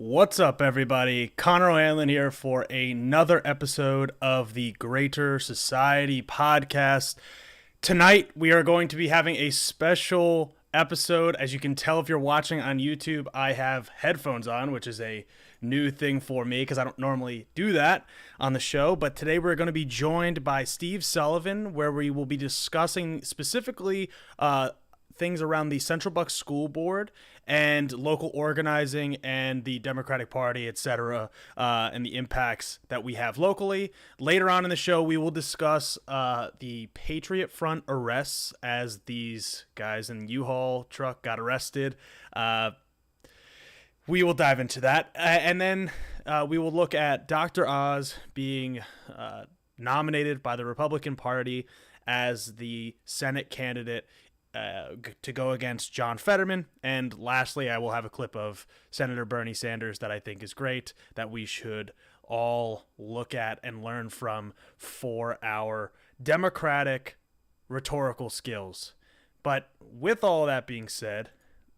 What's up, everybody? Connor O'Hanlon here for another episode of the Greater Society podcast. Tonight, we are going to be having a special episode. As you can tell if you're watching on YouTube, I have headphones on, which is a new thing for me because I don't normally do that on the show. But today, we're going to be joined by Steve Sullivan, where we will be discussing specifically things around the Central Bucks School Board and local organizing and the Democratic Party, etc., and the impacts that we have locally. Later on in the show, we will discuss the Patriot Front arrests as these guys in the U-Haul truck got arrested. We will dive into that. And then we will look at Dr. Oz being nominated by the Republican Party as the Senate candidate to go against John Fetterman. And lastly, I will have a clip of Senator Bernie Sanders that I think is great, that we should all look at and learn from for our democratic rhetorical skills. But with all that being said,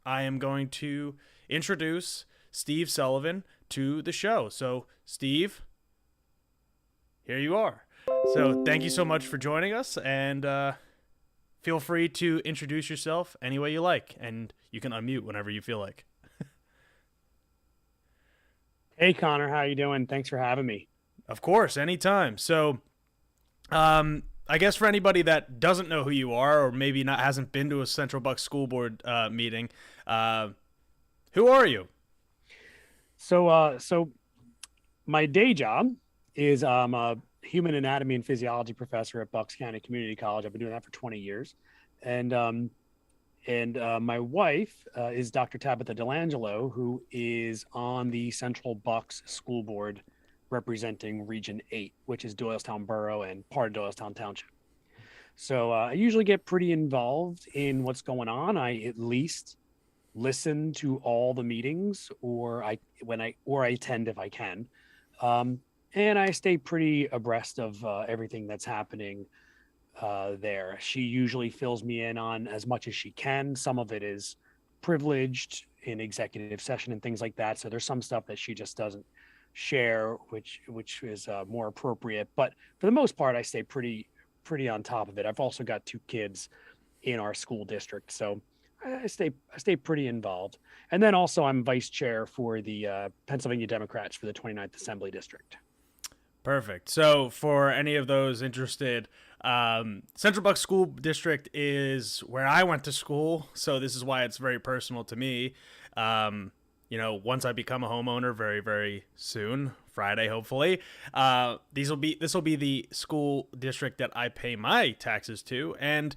I am going to introduce Steve Sullivan to the show. So, Steve, here you are. So, thank you so much for joining us, and feel free to introduce yourself any way you like, and you can unmute whenever you feel like. Hey Connor, how you doing? Thanks for having me. Of course, anytime. So, I guess for anybody that doesn't know who you are, or maybe not hasn't been to a Central Bucks School Board meeting, who are you? So my day job is I'm a human anatomy and physiology professor at Bucks County Community College. I've been doing that for 20 years, and my wife is Dr. Tabitha Delangelo, who is on the Central Bucks School Board representing Region 8, which is Doylestown Borough and part of Doylestown Township. So I usually get pretty involved in what's going on. I at least listen to all the meetings, or I attend if I can, and I stay pretty abreast of everything that's happening there. She usually fills me in on as much as she can. Some of it is privileged in executive session and things like that. So there's some stuff that she just doesn't share, which is more appropriate. But for the most part, I stay pretty on top of it. I've also got two kids in our school district, so I stay pretty involved. And then also I'm vice chair for the Pennsylvania Democrats for the 29th Assembly District. Perfect. So, for any of those interested, Central Bucks School District is where I went to school, so this is why it's very personal to me. Once I become a homeowner very, very soon, Friday, hopefully, this will be the school district that I pay my taxes to. And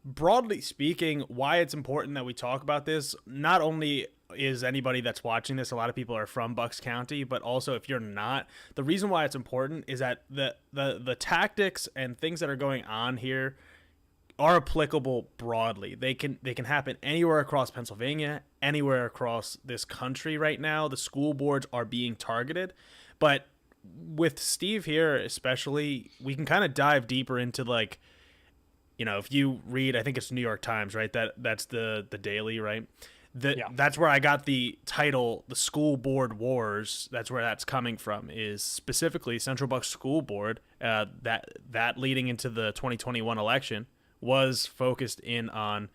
broadly speaking, why it's important that we talk about this, not only is anybody that's watching this, a lot of people are from Bucks County, but also if you're not, the reason why it's important is that the tactics and things that are going on here are applicable broadly. They can happen anywhere across Pennsylvania, anywhere across this country right now. The school boards are being targeted, but with Steve here especially, we can kind of dive deeper into, like, if you read, I think it's New York Times, right? That's the daily, right? That's where I got the title, The School Board Wars. That's where that's coming from, is specifically Central Bucks School Board, that leading into the 2021 election was focused in on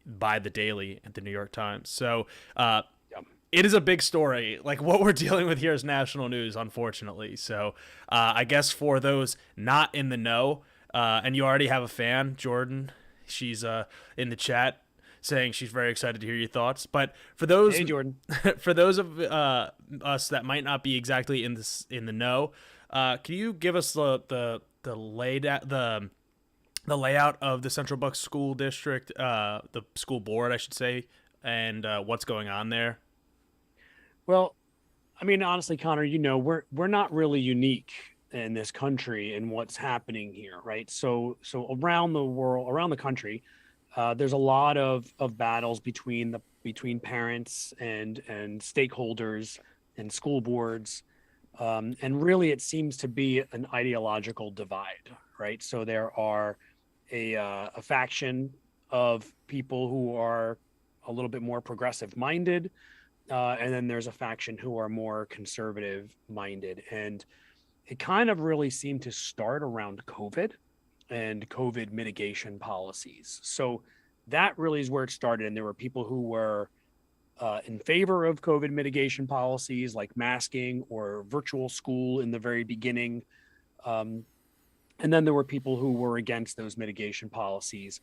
by the Daily at the New York Times. So it is a big story. Like, what we're dealing with here is national news, unfortunately. So I guess for those not in the know, and you already have a fan, Jordan, she's in the chat saying she's very excited to hear your thoughts. But for those, Hey Jordan, for those of us that might not be exactly in the know, can you give us the layout of the Central Bucks School District, the school board, I should say, and what's going on there? well, I mean, honestly, Connor, we're not really unique in this country in what's happening here, right? So around the world, around the country, there's a lot of battles between parents and stakeholders and school boards, and really it seems to be an ideological divide, right? So there are a faction of people who are a little bit more progressive minded, and then there's a faction who are more conservative minded. And it kind of really seemed to start around COVID and COVID mitigation policies. So that really is where it started. And there were people who were in favor of COVID mitigation policies like masking or virtual school in the very beginning. And then there were people who were against those mitigation policies.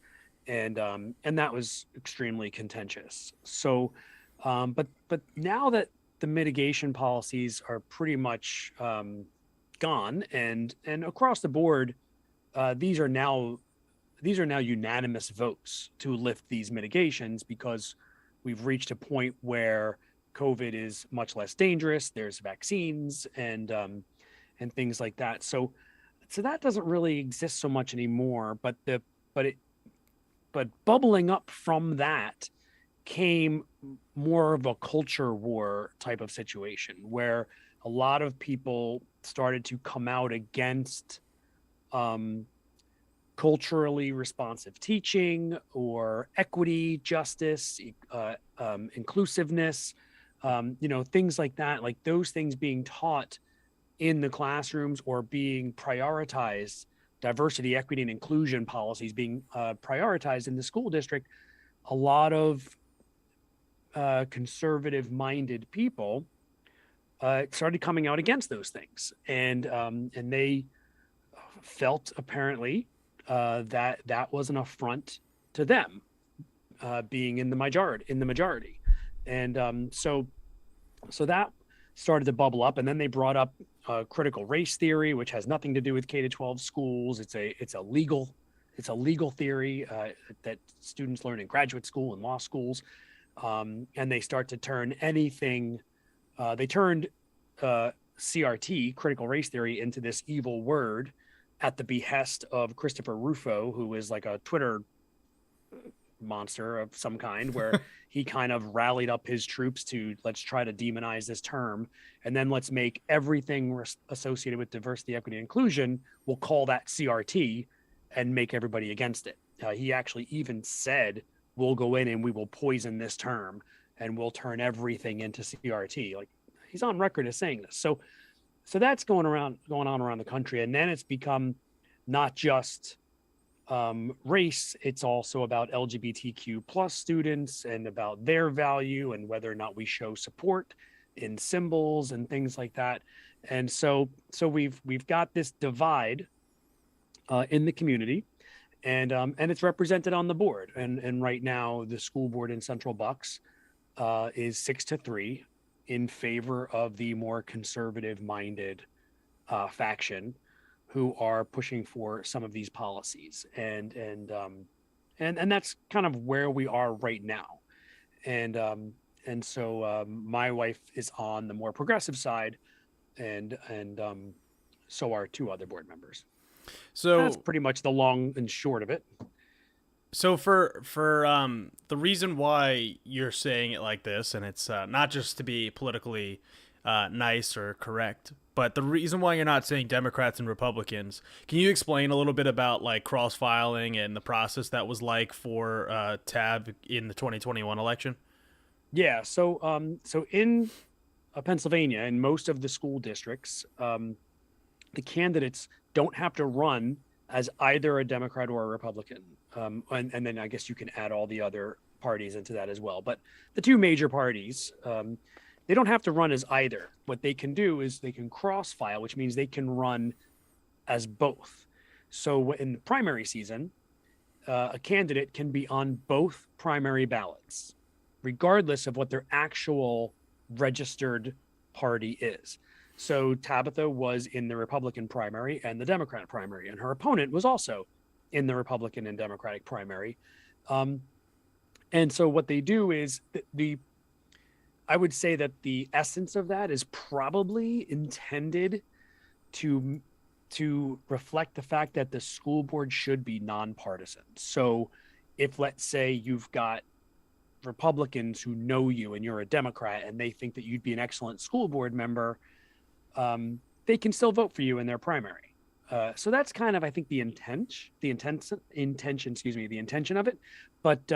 And that was extremely contentious. So, but now that the mitigation policies are pretty much gone, and across the board, these are now unanimous votes to lift these mitigations because we've reached a point where COVID is much less dangerous. There's vaccines and things like that. So that doesn't really exist so much anymore. But bubbling up from that came more of a culture war type of situation where a lot of people started to come out against culturally responsive teaching or equity, justice, inclusiveness, things like that, like those things being taught in the classrooms or being prioritized, diversity, equity, and inclusion policies being prioritized in the school district. A lot of conservative-minded people started coming out against those things, and they felt apparently that was an affront to them, being in the majority, and so that started to bubble up, and then they brought up critical race theory, which has nothing to do with K-12 schools. It's a legal theory that students learn in graduate school and law schools, and they start to turn anything. They turned CRT, critical race theory, into this evil word at the behest of Christopher Rufo, who is like a Twitter monster of some kind, where he kind of rallied up his troops to, let's try to demonize this term, and then let's make everything associated with diversity, equity, and inclusion, we'll call that CRT and make everybody against it. He actually even said, we'll go in and we will poison this term and we'll turn everything into CRT. Like, he's on record as saying this. So that's going on around the country. And then it's become not just race, it's also about LGBTQ plus students and about their value and whether or not we show support in symbols and things like that. And so we've got this divide in the community, and it's represented on the board. And right now the school board in Central Bucks is 6-3 in favor of the more conservative minded faction who are pushing for some of these policies, and that's kind of where we are right now. And so my wife is on the more progressive side, and so are two other board members. So that's pretty much the long and short of it. So for the reason why you're saying it like this, and it's not just to be politically nice or correct, but the reason why you're not saying Democrats and Republicans, can you explain a little bit about like cross-filing and the process that was like for TAB in the 2021 election? Yeah, so in Pennsylvania, in most of the school districts, the candidates don't have to run as either a Democrat or a Republican. And then I guess you can add all the other parties into that as well. But the two major parties, they don't have to run as either. What they can do is they can cross-file, which means they can run as both. So in the primary season, a candidate can be on both primary ballots, regardless of what their actual registered party is. So Tabitha was in the Republican primary and the Democrat primary, and her opponent was also in the Republican and Democratic primary. And so what they do is I would say that the essence of that is probably intended to reflect the fact that the school board should be nonpartisan. So if, let's say, you've got Republicans who know you and you're a Democrat and they think that you'd be an excellent school board member, they can still vote for you in their primary. So that's kind of, I think, the intention of it. But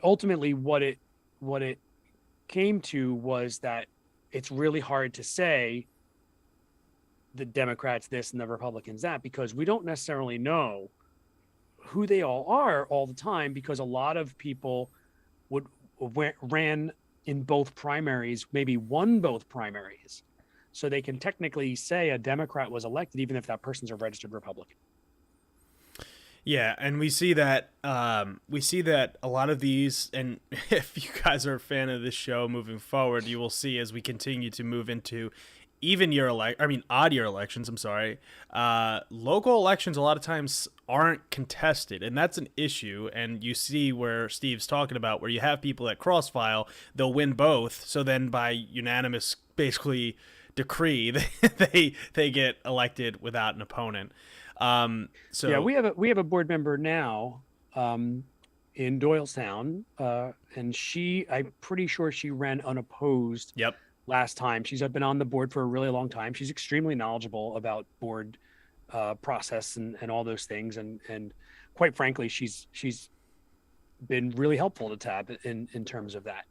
ultimately what it came to was that it's really hard to say the Democrats this and the Republicans that, because we don't necessarily know who they all are all the time, because a lot of people would ran in both primaries, maybe won both primaries. So they can technically say a Democrat was elected even if that person's a registered Republican. Yeah, and we see that a lot of these, and if you guys are a fan of this show moving forward, you will see as we continue to move into odd year elections. I'm sorry, local elections a lot of times aren't contested, and that's an issue. And you see where Steve's talking about, where you have people at cross file, they'll win both, so then by unanimous, basically decree, they get elected without an opponent. So yeah, we have a board member now in Doylestown, and I'm pretty sure she ran unopposed. Yep. Last time. She's been on the board for a really long time. She's extremely knowledgeable about board process and all those things, and quite frankly, she's been really helpful to Tab in terms of that.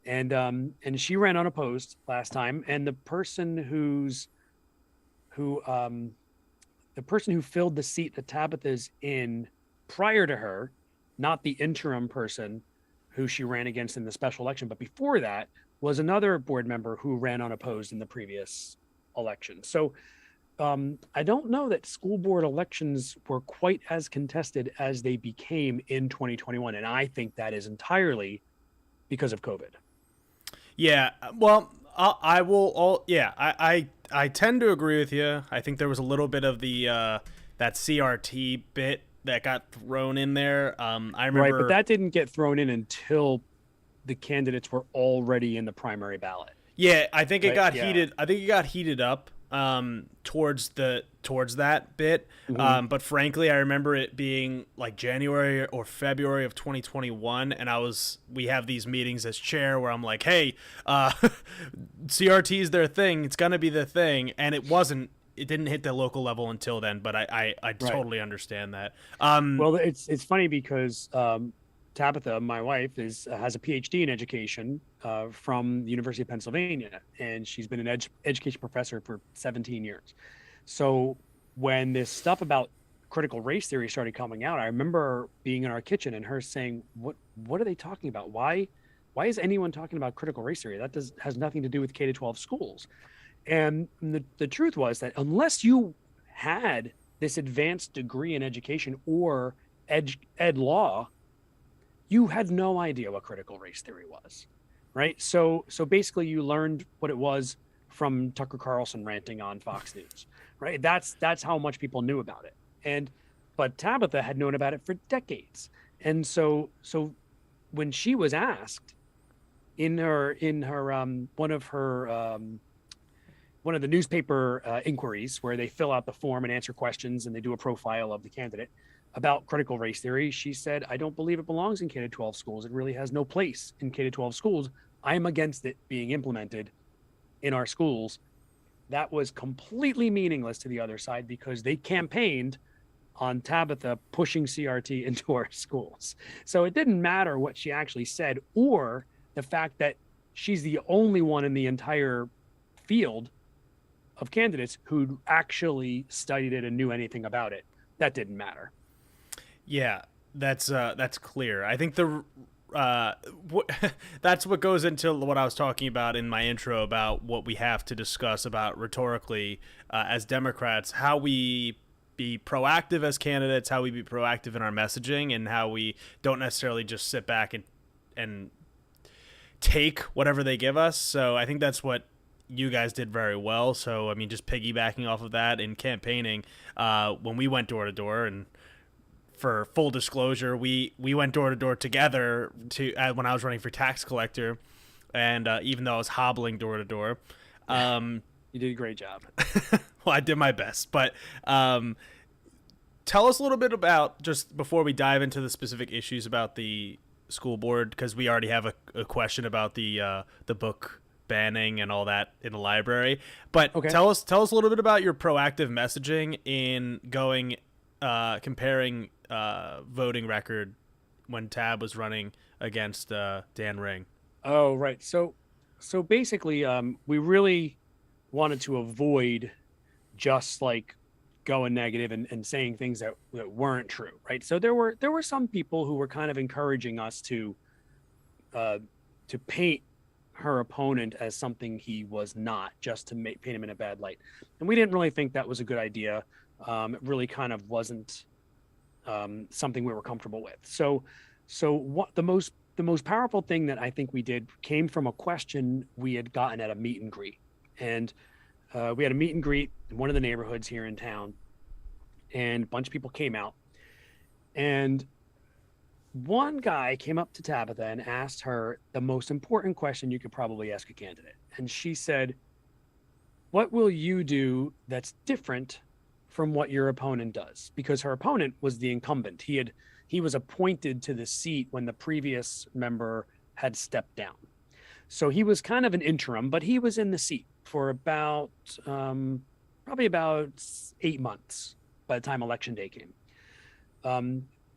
And she ran unopposed last time, and the person who filled the seat that Tabitha's in prior to her, not the interim person who she ran against in the special election, but before that was another board member who ran unopposed in the previous election. So I don't know that school board elections were quite as contested as they became in 2021. And I think that is entirely because of COVID. Yeah, well, I tend to agree with you. I think there was a little bit of the that CRT bit that got thrown in there. I remember, right, but that didn't get thrown in until the candidates were already in the primary ballot. Yeah, I think it got yeah. heated. I think it got heated up towards that bit. Mm-hmm. But frankly, I remember it being like January or February of 2021, and we have these meetings as chair where I'm like, hey, CRT is their thing. It's gonna be the thing, and it wasn't. It didn't hit the local level until then. But I totally understand that. Well, it's funny because Tabitha, my wife, has a PhD in education from the University of Pennsylvania, and she's been an education professor for 17 years. So when this stuff about critical race theory started coming out, I remember being in our kitchen and her saying, "What are they talking about? Why is anyone talking about critical race theory? That has nothing to do with K-12 schools." And the truth was that unless you had this advanced degree in education or ed law, you had no idea what critical race theory was, right? So basically you learned what it was from Tucker Carlson ranting on Fox News, right? That's how much people knew about it. But Tabitha had known about it for decades. And so when she was asked in her one of the newspaper inquiries where they fill out the form and answer questions and they do a profile of the candidate about critical race theory, she said, "I don't believe it belongs in K-12 schools. It really has no place in K-12 schools. I am against it being implemented in our schools." That was completely meaningless to the other side because they campaigned on Tabitha pushing CRT into our schools. So it didn't matter what she actually said or the fact that she's the only one in the entire field of candidates who actually studied it and knew anything about it. That didn't matter. Yeah, that's clear. I think that's what goes into what I was talking about in my intro about what we have to discuss about rhetorically as Democrats, how we be proactive as candidates, how we be proactive in our messaging, and how we don't necessarily just sit back and take whatever they give us. So I think that's what you guys did very well. So I mean, just piggybacking off of that in campaigning, when we went door to door, and for full disclosure, we went door to door together when I was running for tax collector, and even though I was hobbling door to door, you did a great job. Well, I did my best, but tell us a little bit about, just before we dive into the specific issues about the school board, because we already have a question about the book banning and all that in the library. But okay. Tell us a little bit about your proactive messaging in going comparing voting record when Tab was running against Dan Ring. Oh, right. So so basically, we really wanted to avoid just like going negative and saying things that weren't true, right? So there were some people who were kind of encouraging us uh, to paint her opponent as something he was not, just to paint him in a bad light, and we didn't really think that was a good idea. It really kind of wasn't something we were comfortable with. So what the most powerful thing that I think we did came from a question we had gotten at a meet and greet, and we had a meet and greet in one of the neighborhoods here in town, and a bunch of people came out, and one guy came up to Tabitha and asked her the most important question you could probably ask a candidate, and she said, "What will you do that's different from what your opponent does?" Because her opponent was the incumbent. He was appointed to the seat when the previous member had stepped down. So he was kind of an interim, but he was in the seat for about probably about 8 months by the time election day came.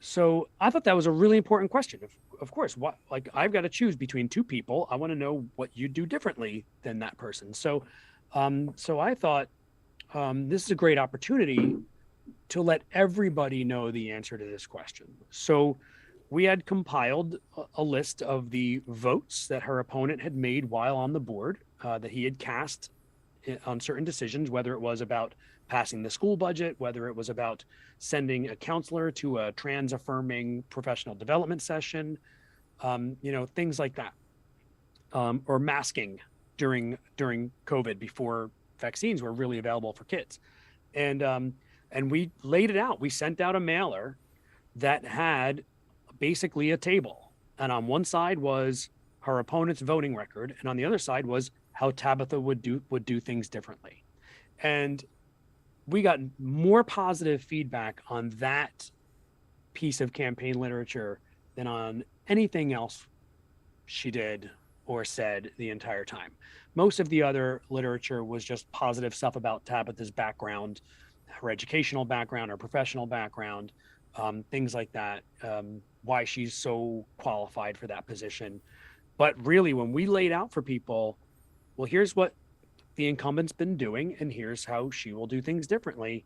So I thought that was a really important question. Of course, what, like, I've got to choose between two people. I want to know what you do differently than that person. So I thought this is a great opportunity to let everybody know the answer to this question. So we had compiled a list of the votes that her opponent had made while on the board, that he had cast on certain decisions, whether it was about passing the school budget, whether it was about sending a counselor to a trans affirming professional development session, things like that, or masking during COVID before vaccines were really available for kids. And we laid it out. We sent out a mailer that had basically a table. And on one side was her opponent's voting record, and on the other side was how Tabitha would do things differently. And we got more positive feedback on that piece of campaign literature than on anything else she did or said the entire time. Most of the other literature was just positive stuff about Tabitha's background, her educational background, her professional background, things like that, why she's so qualified for that position. But really, when we laid out for people, well, here's what the incumbent's been doing, and here's how she will do things differently,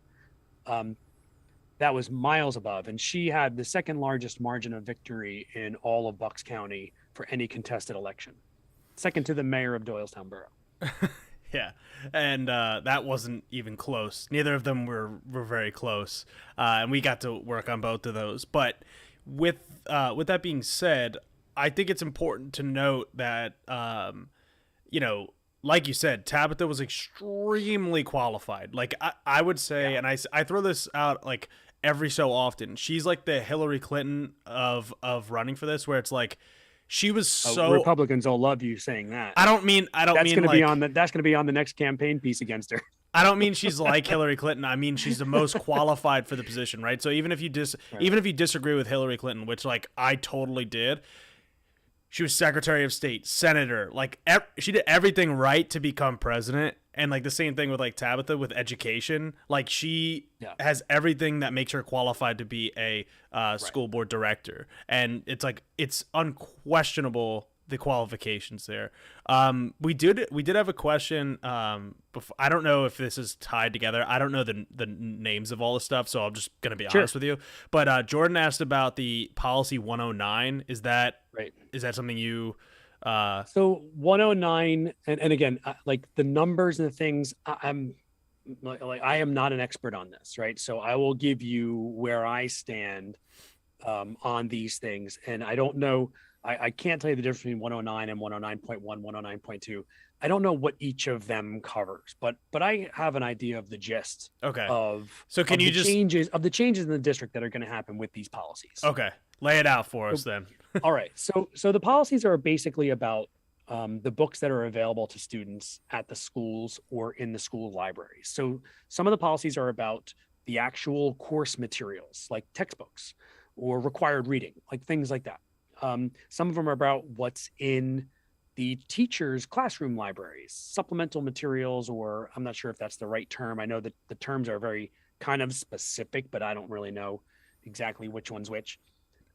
that was miles above. And she had the second largest margin of victory in all of Bucks County for any contested election, second to the mayor of Doylestown Borough. Yeah, and that wasn't even close. Neither of them were very close, and we got to work on both of those. But with that being said, I think it's important to note that like you said, Tabitha was extremely qualified. Like I would say, and I throw this out like every so often. She's like the Hillary Clinton of running for this, where it's like, she was so Republicans will love you saying that. I don't mean that's going to be on the next campaign piece against her. I don't mean she's like Hillary Clinton. I mean she's the most qualified for the position, right? So even if you disagree with Hillary Clinton, which like I totally did, she was Secretary of State, Senator, like she did everything right to become president. And like the same thing with like Tabitha with education, like she has everything that makes her qualified to be a school board director. And it's like, it's unquestionable the qualifications there. We did have a question. Before, I don't know if this is tied together. I don't know the names of all the stuff, so I'm just gonna be honest with you. But Jordan asked about the policy 109. Is that right? Is that something you? So 109, and again, like the numbers and the things, I'm like I am not an expert on this, right? So I will give you where I stand on these things, and I don't know. I can't tell you the difference between 109 and 109.1, 109.2. I don't know what each of them covers, but I have an idea of the gist. Okay. So can you just changes in the district that are going to happen with these policies? Okay, lay it out for us then. All right. So the policies are basically about the books that are available to students at the schools or in the school libraries. So some of the policies are about the actual course materials, like textbooks or required reading, like things like that. Some of them are about what's in the teachers' classroom libraries, supplemental materials, or I'm not sure if that's the right term. I know that the terms are very kind of specific, but I don't really know exactly which one's which.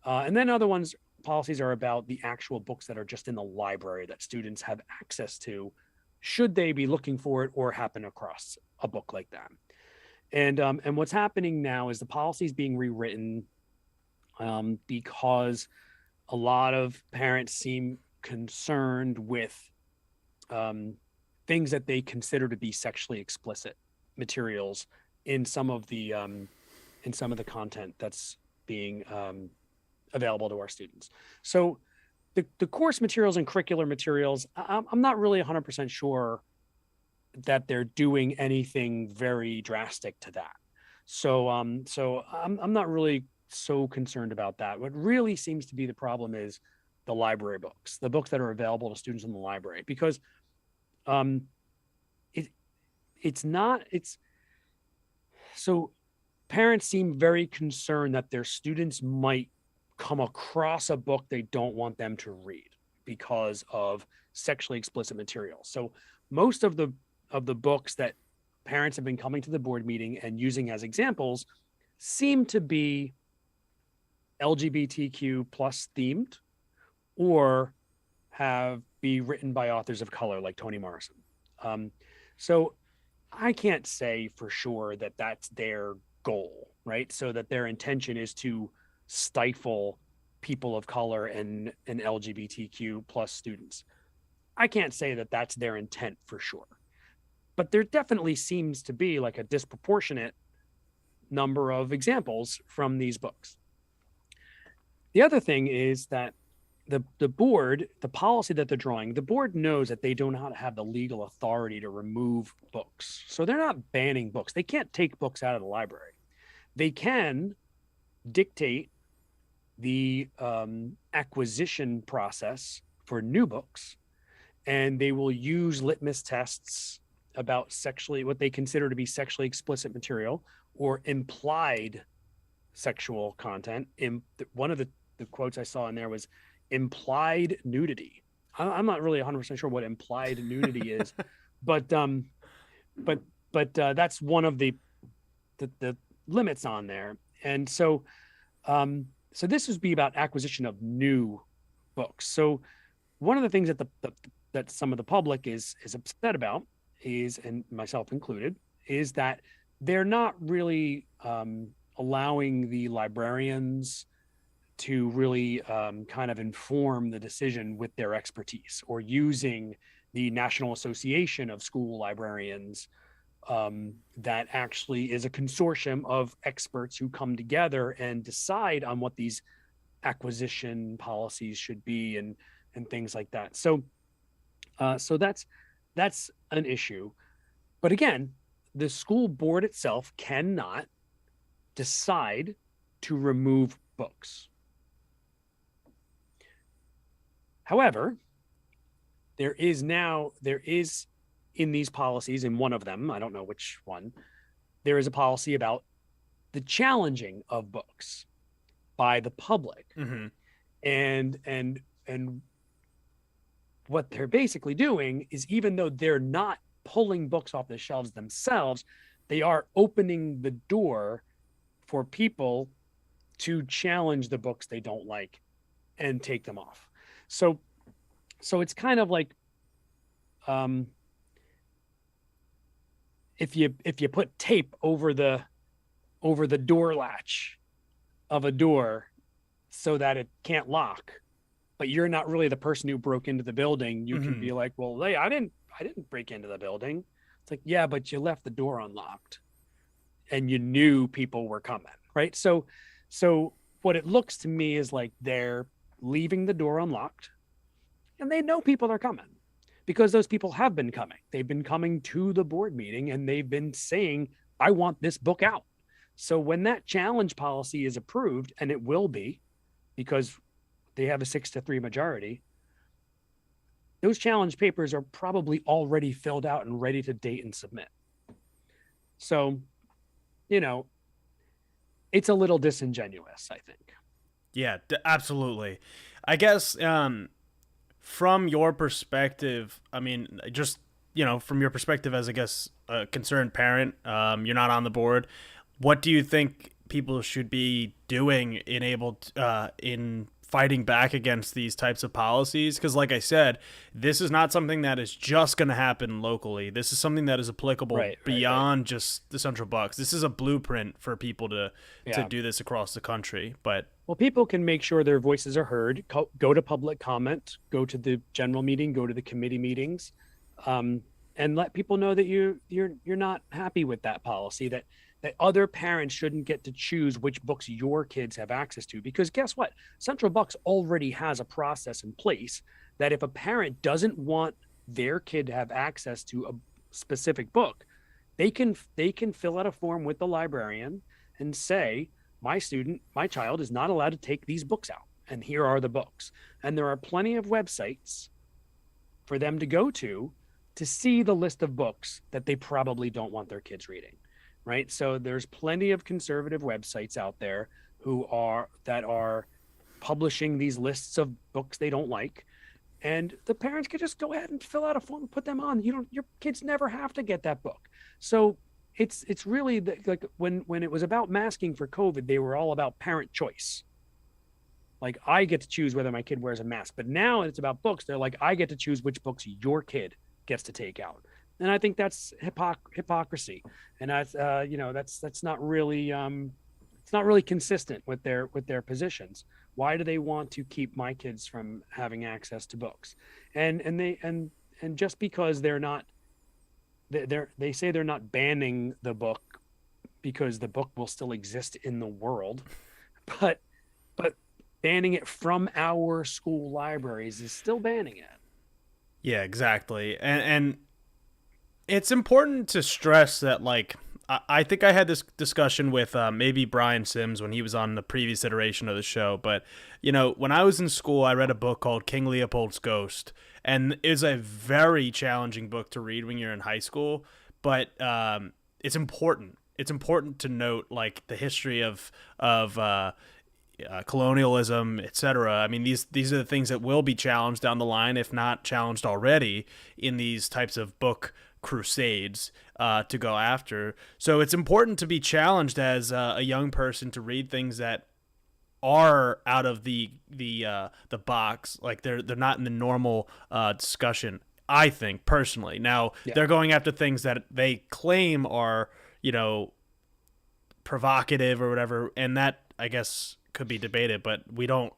And then other ones policies are about the actual books that are just in the library that students have access to, should they be looking for it or happen across a book like that. And what's happening now is the policy is being rewritten because a lot of parents seem concerned with things that they consider to be sexually explicit materials in some of the content that's being available to our students. So the course materials and curricular materials, I'm not really 100% sure that they're doing anything very drastic to that. So I'm not really so concerned about that. What really seems to be the problem is the library books, the books that are available to students in the library, because so parents seem very concerned that their students might come across a book they don't want them to read because of sexually explicit material. So most of the books that parents have been coming to the board meeting and using as examples seem to be LGBTQ plus themed, or be written by authors of color like Toni Morrison. So I can't say for sure that that's their goal, right? So that their intention is to stifle people of color and LGBTQ plus students. I can't say that that's their intent for sure. But there definitely seems to be like a disproportionate number of examples from these books. The other thing is that the board, the policy that they're drawing, the board knows that they do not have the legal authority to remove books. So they're not banning books. They can't take books out of the library. They can dictate the acquisition process for new books, and they will use litmus tests about what they consider to be sexually explicit material or implied sexual content. One of the quotes I saw in there was implied nudity. I'm not really 100% sure what implied nudity is, but that's one of the limits on there. And so this would be about acquisition of new books. So one of the things that some of the public is upset about is, and myself included, is that they're not really allowing the librarians to really kind of inform the decision with their expertise, or using the National Association of School Librarians that actually is a consortium of experts who come together and decide on what these acquisition policies should be and things like that. So that's an issue. But again, the school board itself cannot decide to remove books. However, there is in these policies, in one of them, I don't know which one, there is a policy about the challenging of books by the public. Mm-hmm. And what they're basically doing is, even though they're not pulling books off the shelves themselves, they are opening the door for people to challenge the books they don't like and take them off. So it's kind of like, if you put tape over the door latch of a door so that it can't lock, but you're not really the person who broke into the building, you can be like, well, hey, I didn't break into the building. It's like, yeah, but you left the door unlocked and you knew people were coming, right? So what it looks to me is like they're leaving the door unlocked, and they know people are coming, because those people have been coming. They've been coming to the board meeting and they've been saying, I want this book out. So when that challenge policy is approved, and it will be, because they have a 6-3 majority, those challenge papers are probably already filled out and ready to date and submit. So, it's a little disingenuous, I think. Yeah, absolutely. I guess from your perspective, I mean, just, from your perspective as, I guess, a concerned parent, you're not on the board. What do you think people should be doing in fighting back against these types of policies, because like I said, this is not something that is just going to happen locally. This is something that is applicable beyond just the Central Bucks. This is a blueprint for people to do this across the country. But well, people can make sure their voices are heard. Go to public comment, go to the general meeting, go to the committee meetings, and let people know that you're not happy with that policy, that other parents shouldn't get to choose which books your kids have access to. Because guess what? Central Bucks already has a process in place that if a parent doesn't want their kid to have access to a specific book, they can fill out a form with the librarian and say, my child is not allowed to take these books out, and here are the books. And there are plenty of websites for them to go to see the list of books that they probably don't want their kids reading. Right. So there's plenty of conservative websites out there that are publishing these lists of books they don't like. And the parents could just go ahead and fill out a form and put them on. Your kids never have to get that book. So it's really like when it was about masking for COVID, they were all about parent choice. Like, I get to choose whether my kid wears a mask. But now it's about books. They're like, I get to choose which books your kid gets to take out. And I think that's hypocrisy, and that's that's not really it's not really consistent with their positions. Why do they want to keep my kids from having access to books? And just because they say they're not banning the book because the book will still exist in the world, but banning it from our school libraries is still banning it. Yeah, exactly, and it's important to stress that, like, I think I had this discussion with maybe Brian Sims when he was on the previous iteration of the show. But, when I was in school, I read a book called King Leopold's Ghost. And it was a very challenging book to read when you're in high school. But it's important. It's important to note, like, the history of colonialism, etc. I mean, these are the things that will be challenged down the line, if not challenged already, in these types of book crusades to go after. So it's important to be challenged as a young person to read things that are out of the box, like they're not in the normal discussion. I think personally. Now they're going after things that they claim are provocative or whatever, and that, I guess, could be debated, but we don't.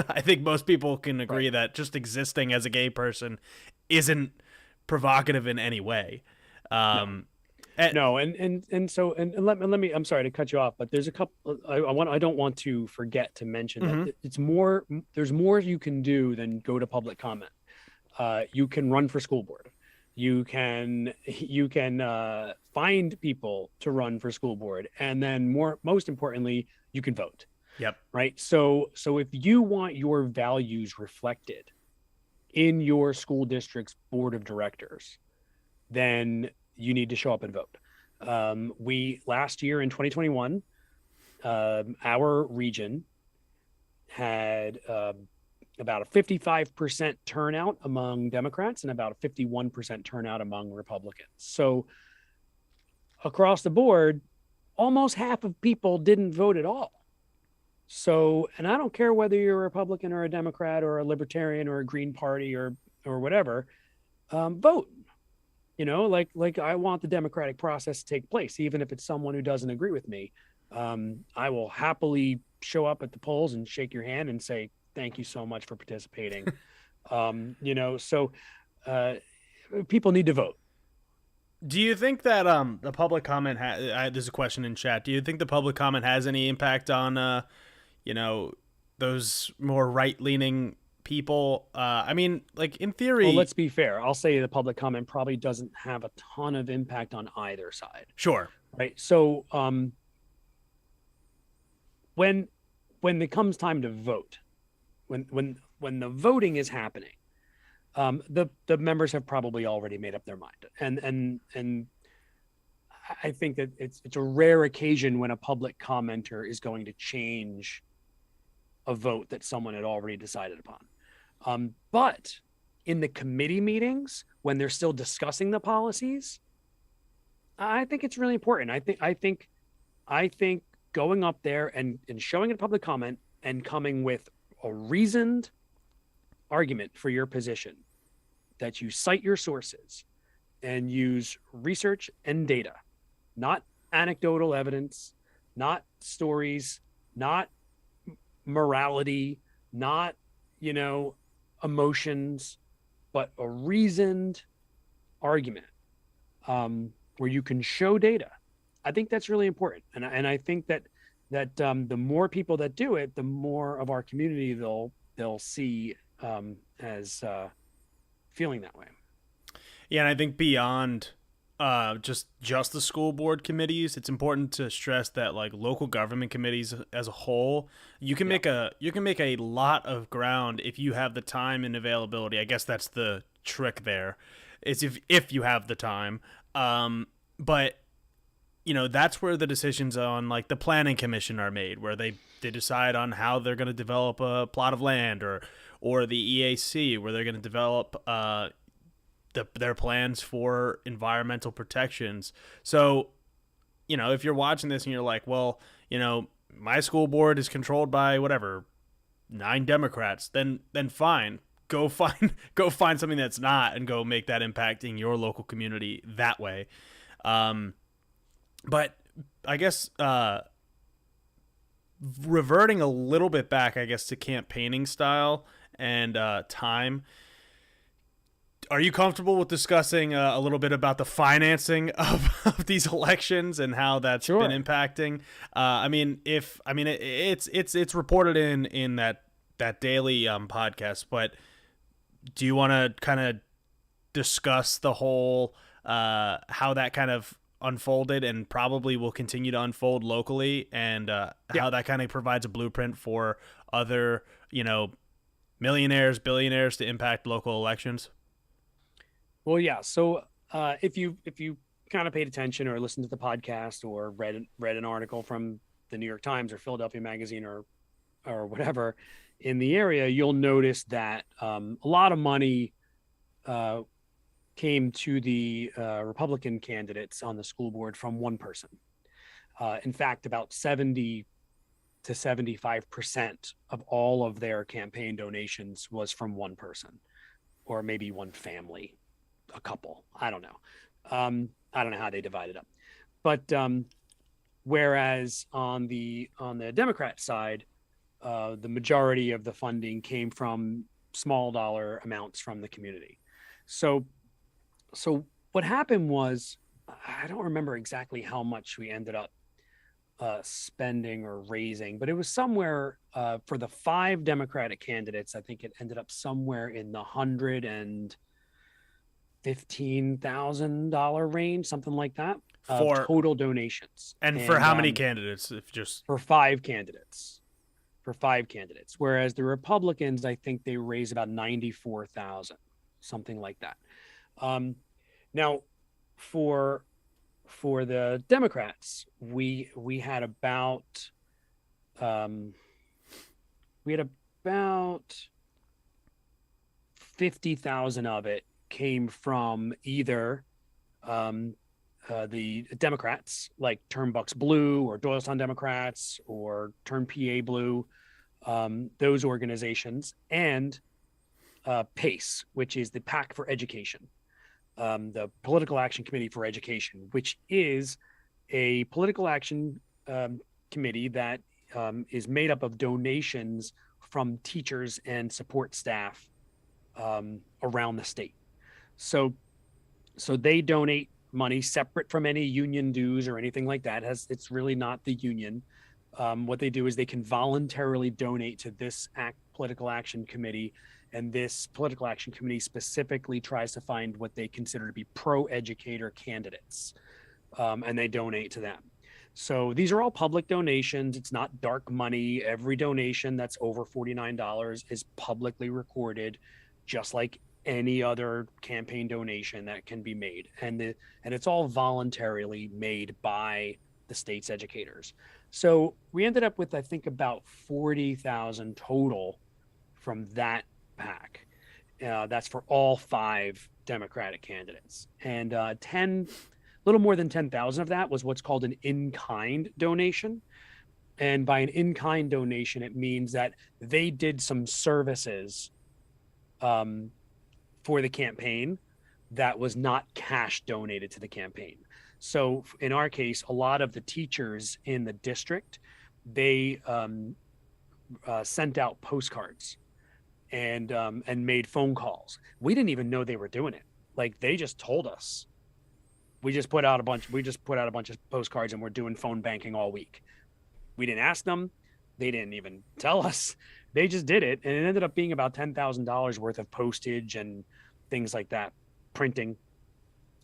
I think most people can agree that just existing as a gay person isn't provocative in any way. No, and let me, I'm sorry to cut you off, but there's a couple, I don't want to forget to mention that there's more you can do than go to public comment. You can run for school board. You can find people to run for school board, and then most importantly, you can vote. Yep. Right. So if you want your values reflected in your school district's board of directors, then you need to show up and vote. Last year in 2021, our region had about a 55% turnout among Democrats and about a 51% turnout among Republicans. So across the board, almost half of people didn't vote at all. So, and I don't care whether you're a Republican or a Democrat or a Libertarian or a Green Party or whatever, vote. Like I want the democratic process to take place, even if it's someone who doesn't agree with me. I will happily show up at the polls and shake your hand and say, thank you so much for participating. So people need to vote. Do you think that the public comment there's a question in chat. Do you think the public comment has any impact on those more right-leaning people? I mean, like, in theory. Well, let's be fair. I'll say the public comment probably doesn't have a ton of impact on either side. Sure. Right. So when it comes time to vote, when the voting is happening, the members have probably already made up their mind, and I think that it's a rare occasion when a public commenter is going to change a vote that someone had already decided upon. But in the committee meetings, when they're still discussing the policies, I think it's really important. I think going up there and showing a public comment and coming with a reasoned argument for your position, that you cite your sources and use research and data, not anecdotal evidence, not stories, not morality, not, emotions, but a reasoned argument, where you can show data. I think that's really important. And I think that the more people that do it, the more of our community they'll see as feeling that way. Yeah, and I think beyond just the school board committees, it's important to stress that like local government committees as a whole, you can make a lot of ground if you have the time and availability. I guess that's the trick there, is if you have the time. But that's where the decisions on like the planning commission are made, where they decide on how they're going to develop a plot of land, or the EAC, where they're going to develop their plans for environmental protections. So, if you're watching this and you're like, well, my school board is controlled by whatever 9 Democrats, then fine. Go find something that's not, and go make that impacting your local community that way. But I guess reverting a little bit back, I guess, to campaigning style and time. Are you comfortable with discussing a little bit about the financing of these elections and how that's Sure. been impacting? It's reported in that daily podcast, but do you want to kind of discuss the whole how that kind of unfolded and probably will continue to unfold locally, and how that kind of provides a blueprint for other, millionaires, billionaires to impact local elections? Well, yeah. So if you kind of paid attention or listened to the podcast or read an article from the New York Times or Philadelphia Magazine or whatever in the area, you'll notice that a lot of money came to the Republican candidates on the school board from one person. In fact, about 70 to 75% of all of their campaign donations was from one person, or maybe one family, a couple. I don't know. I don't know how they divide it up. But whereas on the Democrat side, the majority of the funding came from small dollar amounts from the community. So what happened was, I don't remember exactly how much we ended up spending or raising, but it was somewhere for the 5 Democratic candidates. I think it ended up somewhere in the $115,000 range, something like that, For total donations. and for how many candidates? If just for 5 candidates. Whereas the Republicans, I think they raised about 94,000, something like that. Now, for the Democrats, we had about 50,000 of it came from either the Democrats, like Turnbuck's Blue or Doylestown Democrats or Turn PA Blue, those organizations, and PACE, which is the PAC for Education, the Political Action Committee for Education, which is a political action committee that is made up of donations from teachers and support staff around the state. So they donate money separate from any union dues or anything like that. It's really not the union. What they do is they can voluntarily donate to this political action committee, and this political action committee specifically tries to find what they consider to be pro-educator candidates, and they donate to them. So these are all public donations. It's not dark money. Every donation that's over $49 is publicly recorded, just like any other campaign donation that can be made. And it's all voluntarily made by the state's educators. So we ended up with, I think, about 40,000 total from that PAC. That's for all 5 Democratic candidates. And little more than 10,000 of that was what's called an in-kind donation. And by an in-kind donation, it means that they did some services for the campaign that was not cash donated to the campaign. So in our case, a lot of the teachers in the district, they sent out postcards and made phone calls. We didn't even know they were doing it. Like, they just told us. We just put out a bunch of postcards, and we're doing phone banking all week. We didn't ask them. They didn't even tell us. They just did it. And it ended up being about $10,000 worth of postage and things like that, printing.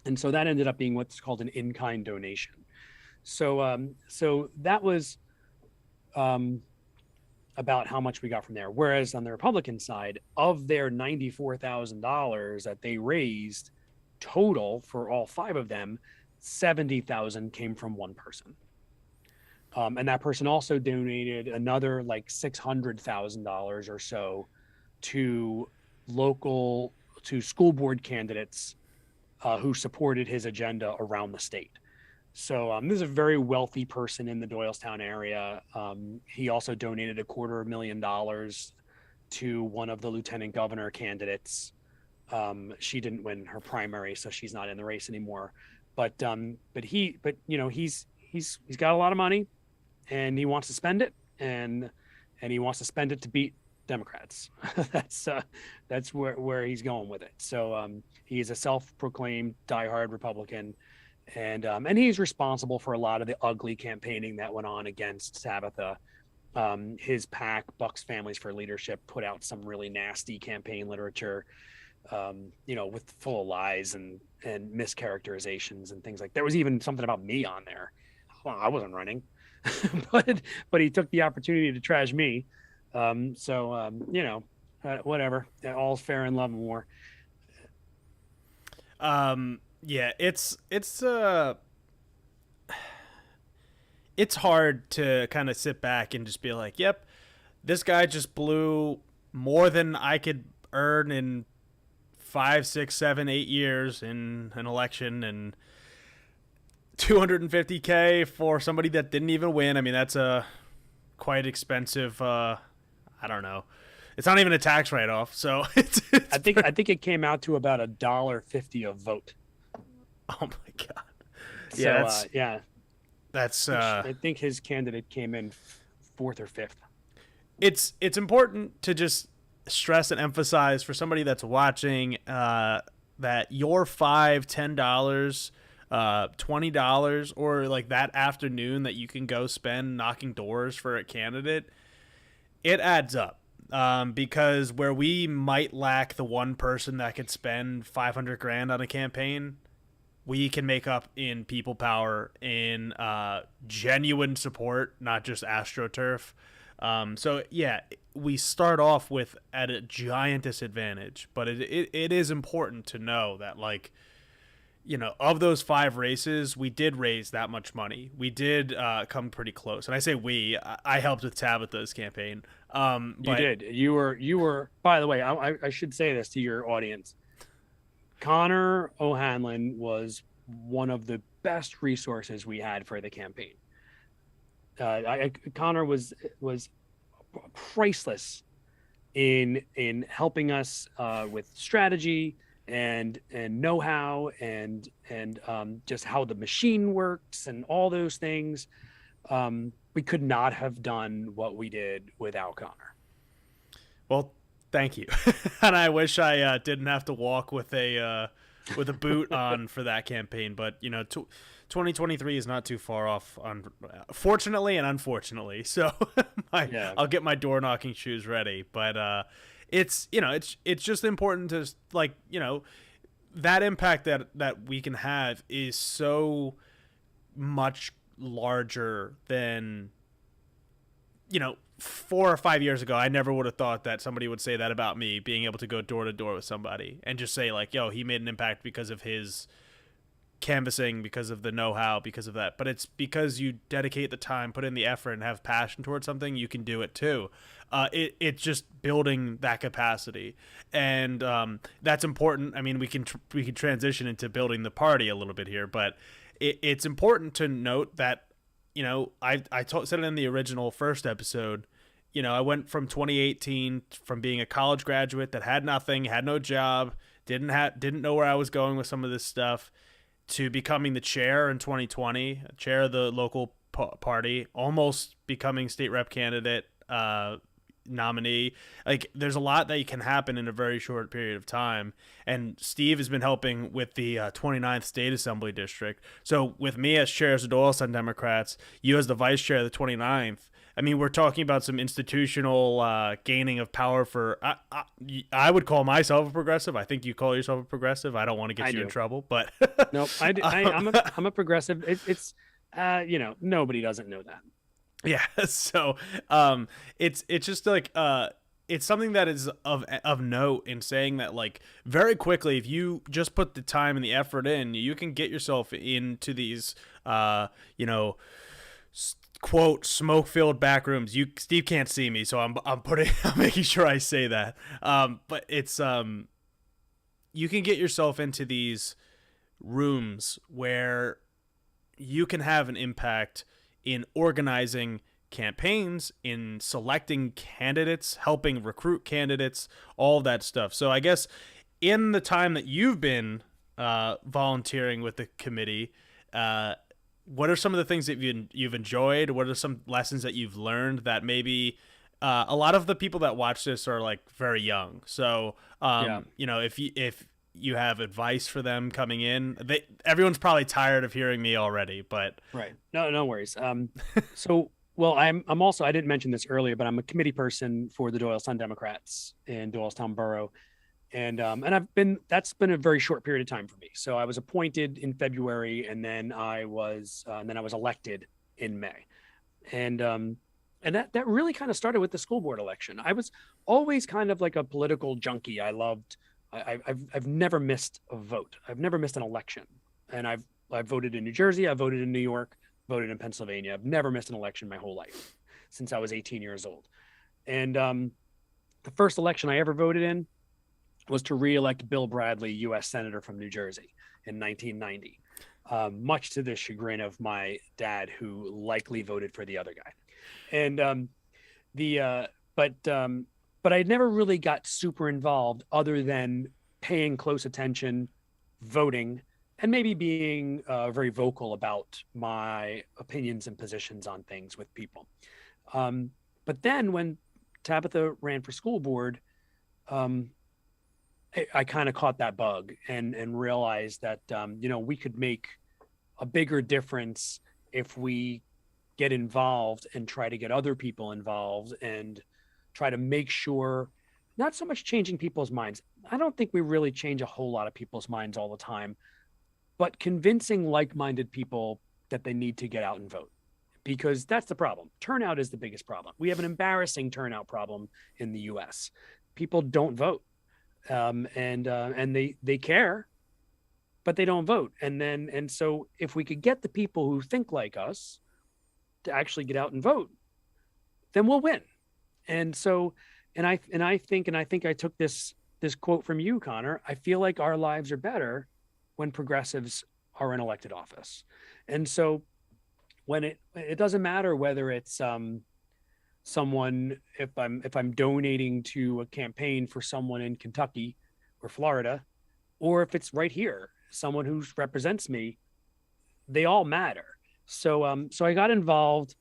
And so that ended up being what's called an in-kind donation. So that was about how much we got from there. Whereas on the Republican side, of their $94,000 that they raised total for all 5 of them, 70,000 came from one person. And that person also donated another like $600,000 or so to school board candidates who supported his agenda around the state. So this is a very wealthy person in the Doylestown area. He also donated $250,000 to one of the lieutenant governor candidates. She didn't win her primary, so she's not in the race anymore. But he's got a lot of money, and he wants to spend it, and he wants to spend it to beat Democrats. That's where he's going with it. So he's a self-proclaimed diehard Republican, and he's responsible for a lot of the ugly campaigning that went on against Tabitha. His PAC, Bucks Families for Leadership, put out some really nasty campaign literature, with full of lies and mischaracterizations and things like. There was even something about me on there. Well, I wasn't running. but he took the opportunity to trash me. Whatever. All's fair in love and war. Yeah, it's hard to kind of sit back and just be like, yep, this guy just blew more than I could earn in 5, 6, 7, 8 years in an election, and $250K for somebody that didn't even win. I mean, that's a quite expensive. I don't know. It's not even a tax write-off, so I think it came out to about $1.50 a vote. Oh my god! Yeah, that's. I think his candidate came in 4th or 5th. It's important to just stress and emphasize for somebody that's watching that your $5, $10, $20, or like that afternoon that you can go spend knocking doors for a candidate, it adds up. Because where we might lack the one person that could spend $500,000 on a campaign, we can make up in people power, in genuine support, not just AstroTurf. So yeah, we start off with at a giant disadvantage, but it is important to know that, like, of those 5 races, we did raise that much money. We did come pretty close. And I say we, I helped with Tabitha's campaign. You did. You were, by the way, I should say this to your audience. Connor O'Hanlon was one of the best resources we had for the campaign. Connor was priceless in helping us with strategy and know-how and just how the machine works and all those things. We could not have done what we did without Connor. Well, thank you. And I wish I didn't have to walk with a boot on for that campaign, but 2023 is not too far off, fortunately and unfortunately. So I'll get my door knocking shoes ready, but it's just important to, like, that impact that we can have is so much larger than 4 or 5 years ago. I never would have thought that somebody would say that about me, being able to go door to door with somebody and just say, like, yo, he made an impact because of his canvassing, because of the know-how, because of that. But it's because you dedicate the time, put in the effort, and have passion towards something, you can do it too. It's just building that capacity, and that's important. I mean, we can transition into building the party a little bit here, but it's important to note that said it in the original first episode. I went from 2018 from being a college graduate that had nothing, had no job, didn't know where I was going with some of this stuff, to becoming the chair in 2020, chair of the local party, almost becoming state rep candidate, nominee. Like, there's a lot that can happen in a very short period of time. And Steve has been helping with the 29th State Assembly District. So with me as chair of the Doylestown Democrats, you as the vice chair of the 29th, I mean, we're talking about some institutional gaining of power for. I would call myself a progressive. I think you call yourself a progressive. I don't want to get you in trouble, but nope. I'm a progressive. It's nobody doesn't know that. Yeah. So it's just like it's something that is of note in saying that, like, very quickly, if you just put the time and the effort in, you can get yourself into these quote smoke-filled back rooms. Steve can't see me, so I'm making sure I say that. But it's you can get yourself into these rooms where you can have an impact in organizing campaigns, in selecting candidates, helping recruit candidates, all of that stuff. So I guess in the time that you've been volunteering with the committee, what are some of the things that you've enjoyed? What are some lessons that you've learned that maybe a lot of the people that watch this are like very young? So, if you have advice for them coming in, everyone's probably tired of hearing me already, but right. No worries. I'm also, I didn't mention this earlier, but I'm a committee person for the Doylestown Democrats in Doylestown Borough. And that's been a very short period of time for me. So I was appointed in February, and then I was elected in May. And that really kind of started with the school board election. I was always kind of like a political junkie. I've never missed a vote. I've never missed an election. And I've voted in New Jersey, I've voted in New York, voted in Pennsylvania. I've never missed an election my whole life since I was 18 years old. And the first election I ever voted in was to re-elect Bill Bradley, U.S. Senator from New Jersey in 1990, much to the chagrin of my dad, who likely voted for the other guy. And but I never really got super involved other than paying close attention, voting, and maybe being very vocal about my opinions and positions on things with people. But then when Tabitha ran for school board, I kind of caught that bug and realized that, we could make a bigger difference if we get involved and try to get other people involved and try to make sure, not so much changing people's minds. I don't think we really change a whole lot of people's minds all the time, but convincing like-minded people that they need to get out and vote, because that's the problem. Turnout is the biggest problem. We have an embarrassing turnout problem in the US. People don't vote. And they care, but they don't vote. And so if we could get the people who think like us to actually get out and vote, then we'll win. And so, and I think I took this quote from you, Connor. I feel like our lives are better when progressives are in elected office. And so when it doesn't matter whether it's someone, if I'm donating to a campaign for someone in Kentucky or Florida, or if it's right here, someone who represents me, they all matter. So so I got involved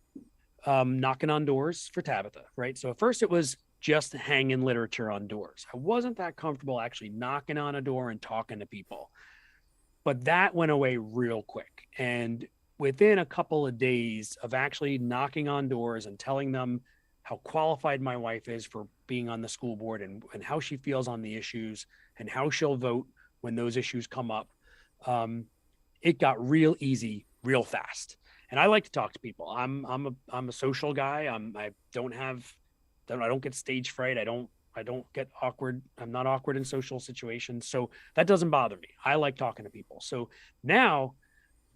knocking on doors for Tabitha, right? So at first it was just hanging literature on doors. I wasn't that comfortable actually knocking on a door and talking to people. But that went away real quick. And within a couple of days of actually knocking on doors and telling them how qualified my wife is for being on the school board and how she feels on the issues and how she'll vote when those issues come up, it got real easy, real fast. And I like to talk to people. I'm a social guy. I don't get stage fright. I don't get awkward. I'm not awkward in social situations. So that doesn't bother me. I like talking to people. So now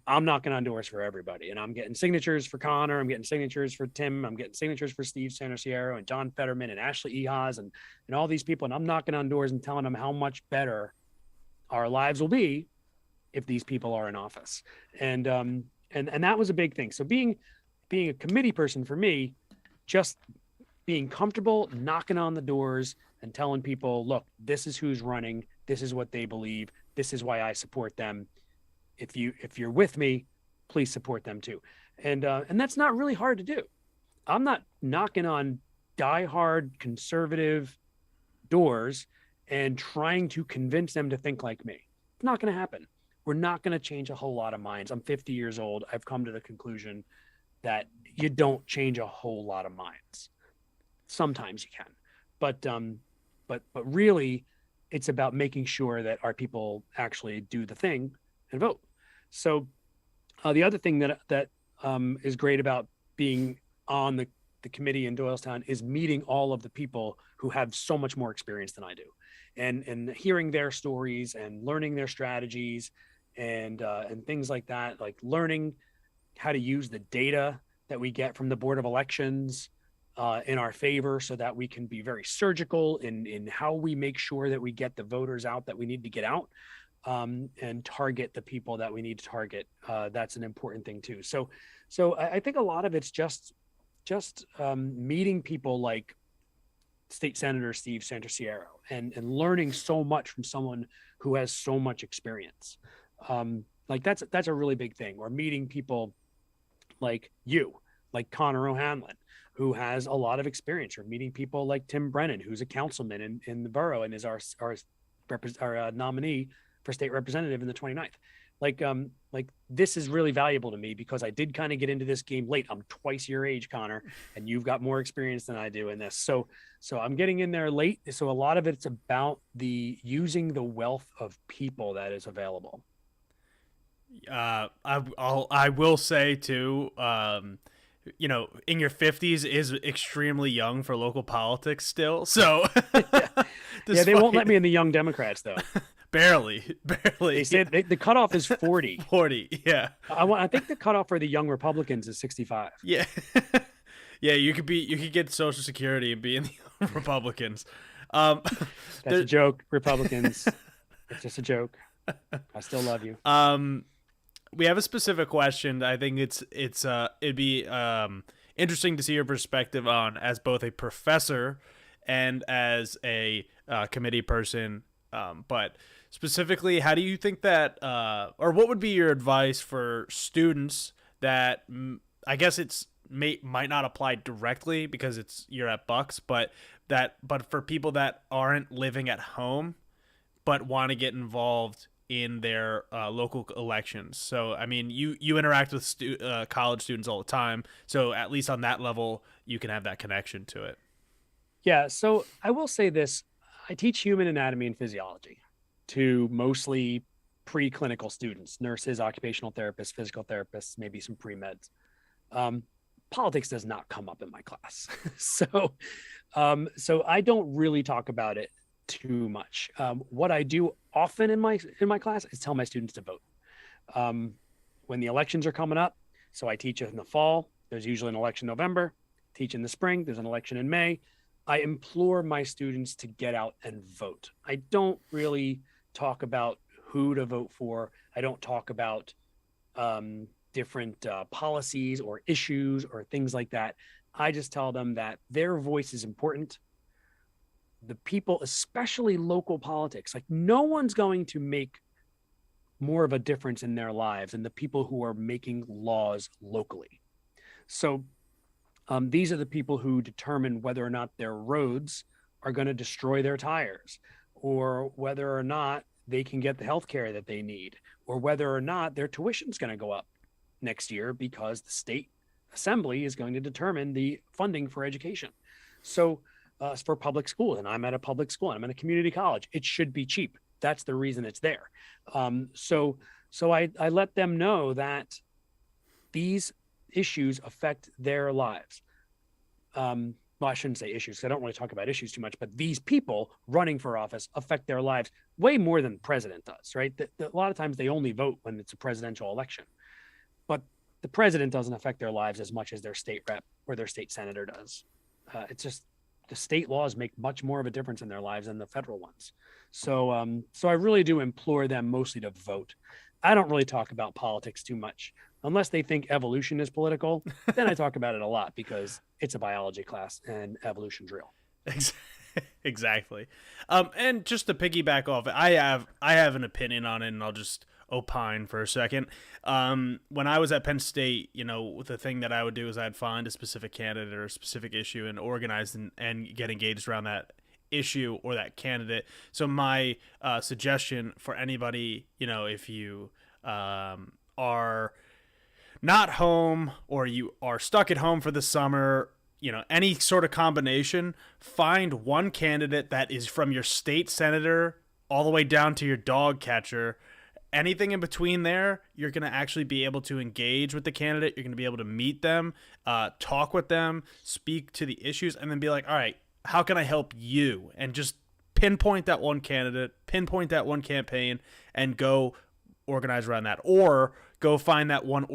I'm knocking on doors for everybody, and I'm getting signatures for Connor. I'm getting signatures for Tim. I'm getting signatures for Steve Sanosiero and John Fetterman and Ashley Ehas and all these people. And I'm knocking on doors and telling them how much better our lives will be if these people are in office. And that was a big thing. So being being a committee person for me, just being comfortable knocking on the doors and telling people, look, this is who's running. This is what they believe. This is why I support them. If you're with me, please support them too. And that's not really hard to do. I'm not knocking on diehard conservative doors and trying to convince them to think like me. It's not going to happen. We're not going to change a whole lot of minds. I'm 50 years old. I've come to the conclusion that you don't change a whole lot of minds. Sometimes you can, but really it's about making sure that our people actually do the thing and vote. So the other thing that is great about being on the committee in Doylestown is meeting all of the people who have so much more experience than I do, and hearing their stories and learning their strategies and things like that, like learning how to use the data that we get from the Board of Elections in our favor, so that we can be very surgical in how we make sure that we get the voters out that we need to get out, and target the people that we need to target. That's an important thing too. So I think a lot of it's just meeting people like State Senator Steve Santorciero and learning so much from someone who has so much experience. Like that's a really big thing. Or meeting people like Connor O'Hanlon, who has a lot of experience, or meeting people like Tim Brennan, who's a councilman in the borough and is our nominee for state representative in the 29th. Like this is really valuable to me because I did kind of get into this game late. I'm twice your age, Connor, and you've got more experience than I do in this. So I'm getting in there late. So a lot of it's about using the wealth of people that is available. I will say too, you know, in your 50s is extremely young for local politics still. So yeah, they won't let me in the Young Democrats though. Barely. They said the cutoff is 40. 40, yeah. I think the cutoff for the Young Republicans is 65. Yeah. Yeah, you could get Social Security and be in the Republicans. That's a joke, Republicans. It's just a joke. I still love you. We have a specific question. I think it'd be interesting to see your perspective on, as both a professor and as a committee person. But specifically, how do you think that, or what would be your advice for students that, I guess might not apply directly because you're at Bucks, but for people that aren't living at home but want to get involved in their local elections. So, I mean, you interact with college students all the time, so at least on that level, you can have that connection to it. Yeah, so I will say this. I teach human anatomy and physiology to mostly preclinical students, nurses, occupational therapists, physical therapists, maybe some pre-meds. Politics does not come up in my class. So I don't really talk about it too much. What I do often in my class is tell my students to vote. When the elections are coming up, so I teach in the fall, there's usually an election in November, teach in the spring, there's an election in May. I implore my students to get out and vote. I don't really talk about who to vote for. I don't talk about different policies or issues or things like that. I just tell them that their voice is important. The people, especially local politics, like no one's going to make more of a difference in their lives than the people who are making laws locally. So these are the people who determine whether or not their roads are going to destroy their tires, or whether or not they can get the health care that they need, or whether or not their tuition is going to go up next year because the state assembly is going to determine the funding for education. So for public schools, and I'm at a public school, and I'm in a community college, it should be cheap. That's the reason it's there. So I let them know that these issues affect their lives. Well, I shouldn't say issues, because I don't really talk about issues too much, but these people running for office affect their lives way more than the president does, right? A lot of times they only vote when it's a presidential election, but the president doesn't affect their lives as much as their state rep or their state senator does. It's just the state laws make much more of a difference in their lives than the federal ones. So I really do implore them mostly to vote. I don't really talk about politics too much. unless they think evolution is political, then I talk about it a lot because it's a biology class and evolution's real. Exactly. And just to piggyback off, I have an opinion on it, and I'll just opine for a second. When I was at Penn State, the thing that I would do is I'd find a specific candidate or a specific issue and organize and get engaged around that issue or that candidate. So my suggestion for anybody, if you are not home or you are stuck at home for the summer, any sort of combination, find one candidate that is from your state senator all the way down to your dog catcher. Anything in between there, you're going to actually be able to engage with the candidate. You're going to be able to meet them, talk with them, speak to the issues, and then be like, all right, how can I help you? And just pinpoint that one candidate, pinpoint that one campaign, and go organize around that. Or go find that one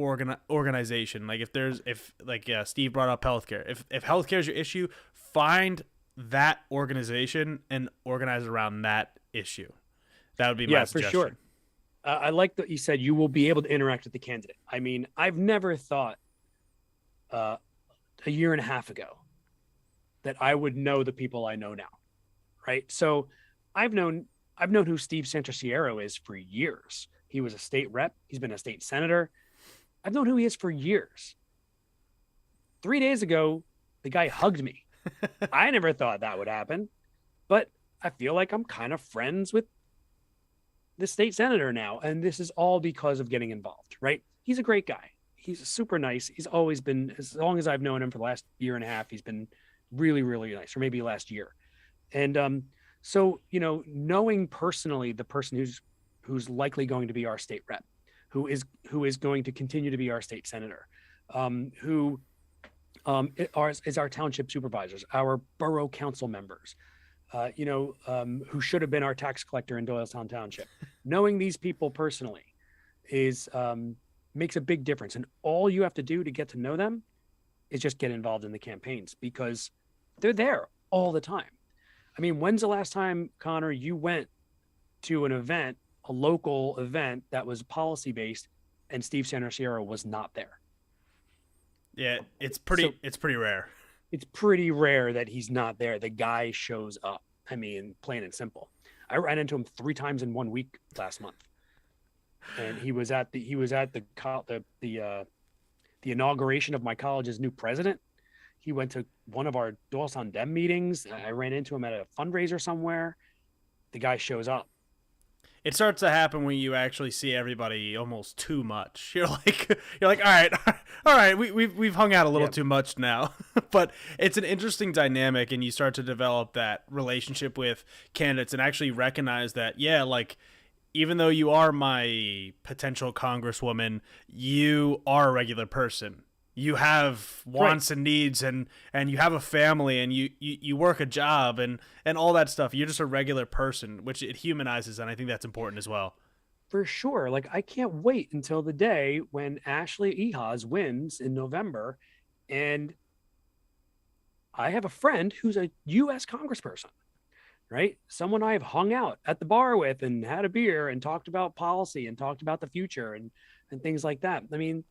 organization. Like if Steve brought up healthcare. If healthcare is your issue, find that organization and organize around that issue. That would be my suggestion. For sure. I like that you said you will be able to interact with the candidate. I mean, I've never thought a year and a half ago that I would know the people I know now, right? So I've known who Steve Santriciero is for years. He was a state rep. He's been a state senator. I've known who he is for years. 3 days ago, the guy hugged me. I never thought that would happen, but I feel like I'm kind of friends with the state senator now. And this is all because of getting involved, right? He's a great guy. He's super nice. He's always been, as long as I've known him for the last year and a half, he's been really, really nice, or maybe last year. And so, knowing personally the person who's likely going to be our state rep, who is going to continue to be our state senator, who is our township supervisors, our borough council members, who should have been our tax collector in Doylestown Township. Knowing these people personally makes a big difference. And all you have to do to get to know them is just get involved in the campaigns, because they're there all the time. I mean, when's the last time, Connor, you went to an event, a local event that was policy-based, and Steve Santriciero was not there? Yeah, it's pretty rare. It's pretty rare that he's not there. The guy shows up. I mean, plain and simple. I ran into him 3 times in 1 week last month, and he was at the inauguration of my college's new president. He went to one of our Doylestown Dem meetings. I ran into him at a fundraiser somewhere. The guy shows up. It starts to happen when you actually see everybody almost too much. You're like, all right, we've hung out a little too much now. But it's an interesting dynamic, and you start to develop that relationship with candidates and actually recognize that, even though you are my potential congresswoman, you are a regular person. You have wants and needs, and you have a family, and you work a job and all that stuff. You're just a regular person, which it humanizes, and I think that's important as well. For sure. Like, I can't wait until the day when Ashley Ehas wins in November, and I have a friend who's a U.S. congressperson, right? Someone I've hung out at the bar with and had a beer and talked about policy and talked about the future and things like that. I mean,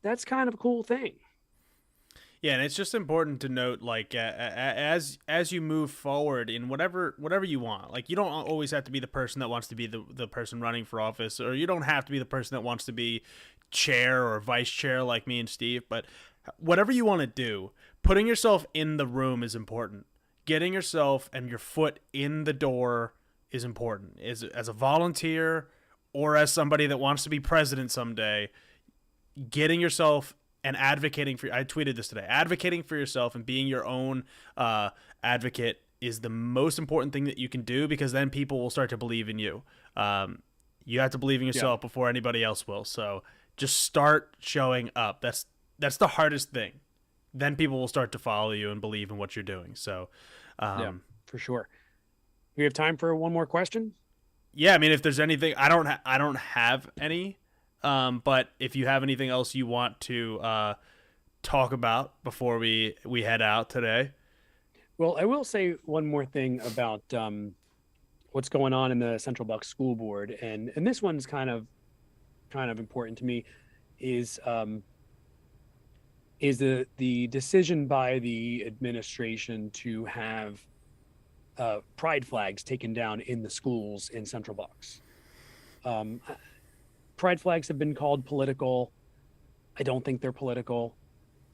that's kind of a cool thing. Yeah, and it's just important to note, as you move forward in whatever you want. You don't always have to be the person that wants to be the person running for office, or you don't have to be the person that wants to be chair or vice chair like me and Steve. But whatever you want to do, putting yourself in the room is important. Getting yourself and your foot in the door is important. As a volunteer or as somebody that wants to be president someday, getting yourself and advocating for, I tweeted this today, advocating for yourself and being your own advocate is the most important thing that you can do, because then people will start to believe in you. You have to believe in yourself before anybody else will. So just start showing up. That's the hardest thing. Then people will start to follow you and believe in what you're doing. So for sure. We have time for one more question. Yeah. I mean, if there's anything, I don't have any. But if you have anything else you want to talk about before we head out today. Well, I will say one more thing about what's going on in the Central Bucks School Board, and this one's kind of important to me. is the decision by the administration to have pride flags taken down in the schools in Central Bucks. Pride flags have been called political. I don't think they're political.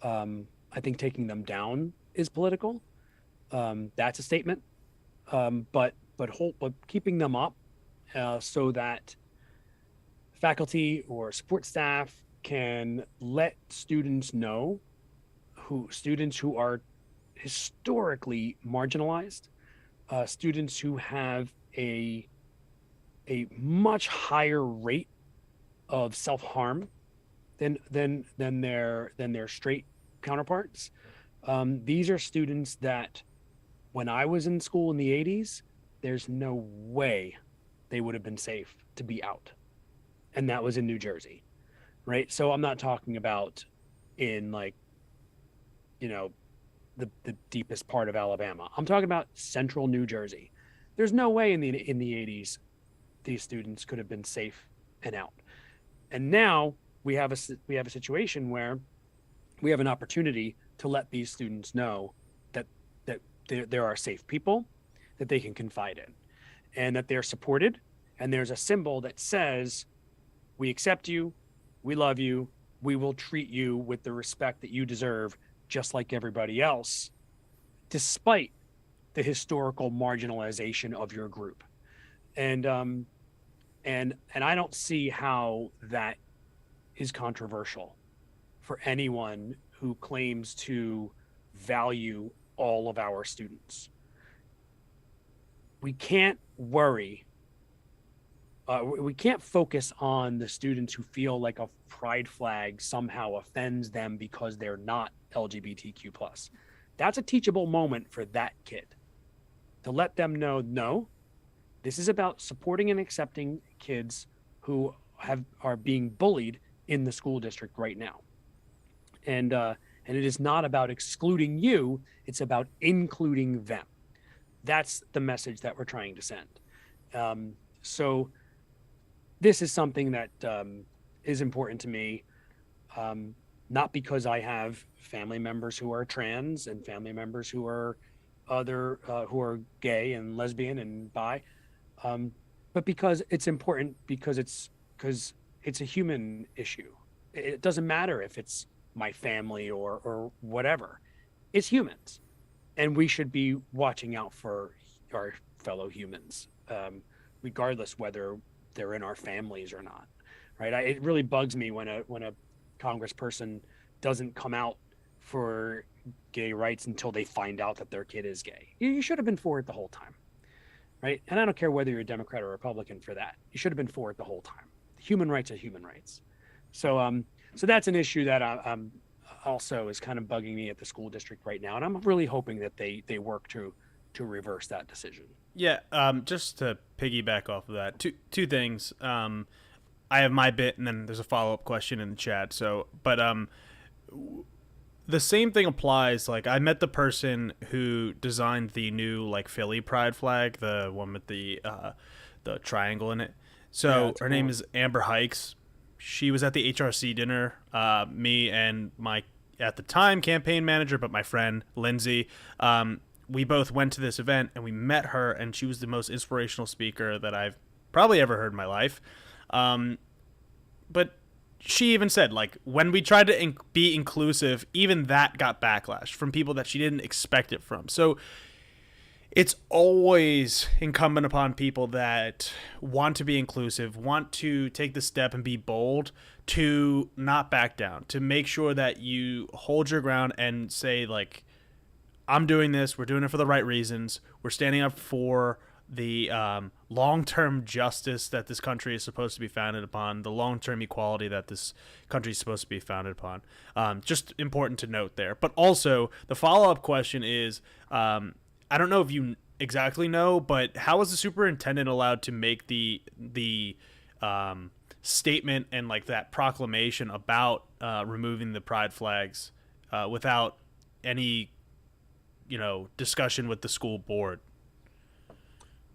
I think taking them down is political. That's a statement. But keeping them up so that faculty or support staff can let students know students who are historically marginalized, students who have a much higher rate of self-harm than their straight counterparts. These are students that when I was in school in the 80s, there's no way they would have been safe to be out. And that was in New Jersey, right? So I'm not talking about in like, the deepest part of Alabama. I'm talking about central New Jersey. There's no way in the 80s these students could have been safe and out. And now we have a situation where we have an opportunity to let these students know that there are safe people that they can confide in, and that they're supported, and there's a symbol that says, we accept you, we love you, we will treat you with the respect that you deserve, just like everybody else, despite the historical marginalization of your group. And I don't see how that is controversial for anyone who claims to value all of our students. We can't worry. We can't focus on the students who feel like a pride flag somehow offends them because they're not LGBTQ+. That's a teachable moment for that kid, to let them know, no, this is about supporting and accepting kids who are being bullied in the school district right now. And it is not about excluding you, it's about including them. That's the message that we're trying to send. So this is something that is important to me, not because I have family members who are trans and family members who are who are gay and lesbian and bi, but because it's important, because it's a human issue. It doesn't matter if it's my family or whatever. It's humans, and we should be watching out for our fellow humans, regardless whether they're in our families or not, right? It really bugs me when a congressperson doesn't come out for gay rights until they find out that their kid is gay. You should have been for it the whole time, right? And I don't care whether you're a Democrat or Republican for that. You should have been for it the whole time. Human rights are human rights. So that's an issue that I'm also is kind of bugging me at the school district right now, and I'm really hoping that they work to reverse that decision. Yeah, just to piggyback off of that, two things. I have my bit, and then there's a follow-up question in the chat. So, but the same thing applies. Like, I met the person who designed the new like Philly Pride flag, the one with the triangle in it. So her name is Amber Hikes. She was at the HRC dinner. Me and my, at the time, campaign manager, but my friend Lindsay, we both went to this event and we met her, and she was the most inspirational speaker that I've probably ever heard in my life. But she even said, like, when we tried to be inclusive, even that got backlash from people that she didn't expect it from. So it's always incumbent upon people that want to be inclusive, want to take the step and be bold, to not back down, to make sure that you hold your ground and say, like, I'm doing this, we're doing it for the right reasons, we're standing up for the long-term justice that this country is supposed to be founded upon, the long-term equality that this country is supposed to be founded upon. Just important to note there. But also, the follow-up question is, I don't know if you exactly know, but how is the superintendent allowed to make the statement and like that proclamation about removing the pride flags without any, discussion with the school board?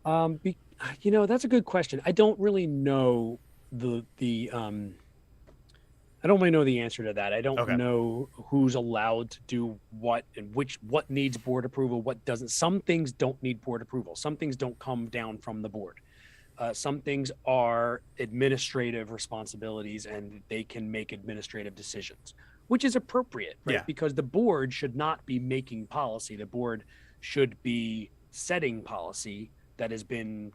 That's a good question. I don't really know the I don't really know the answer to that. I don't Okay. know who's allowed to do what and what needs board approval, what doesn't. Some things don't need board approval. Some things don't come down from the board. Some things are administrative responsibilities and they can make administrative decisions, which is appropriate, right? Yeah. Because the board should not be making policy. The board should be setting policy that has been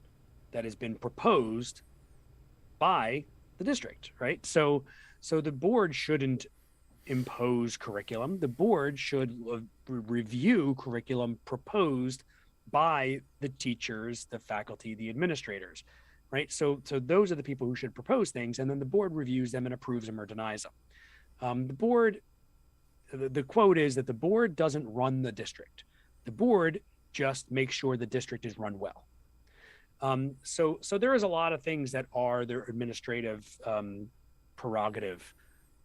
proposed by the district, right? So the board shouldn't impose curriculum. The board should review curriculum proposed by the teachers, the faculty, the administrators, right? So those are the people who should propose things, and then the board reviews them and approves them or denies them. The quote is that the board doesn't run the district. The board just makes sure the district is run well. So there is a lot of things that are their administrative prerogative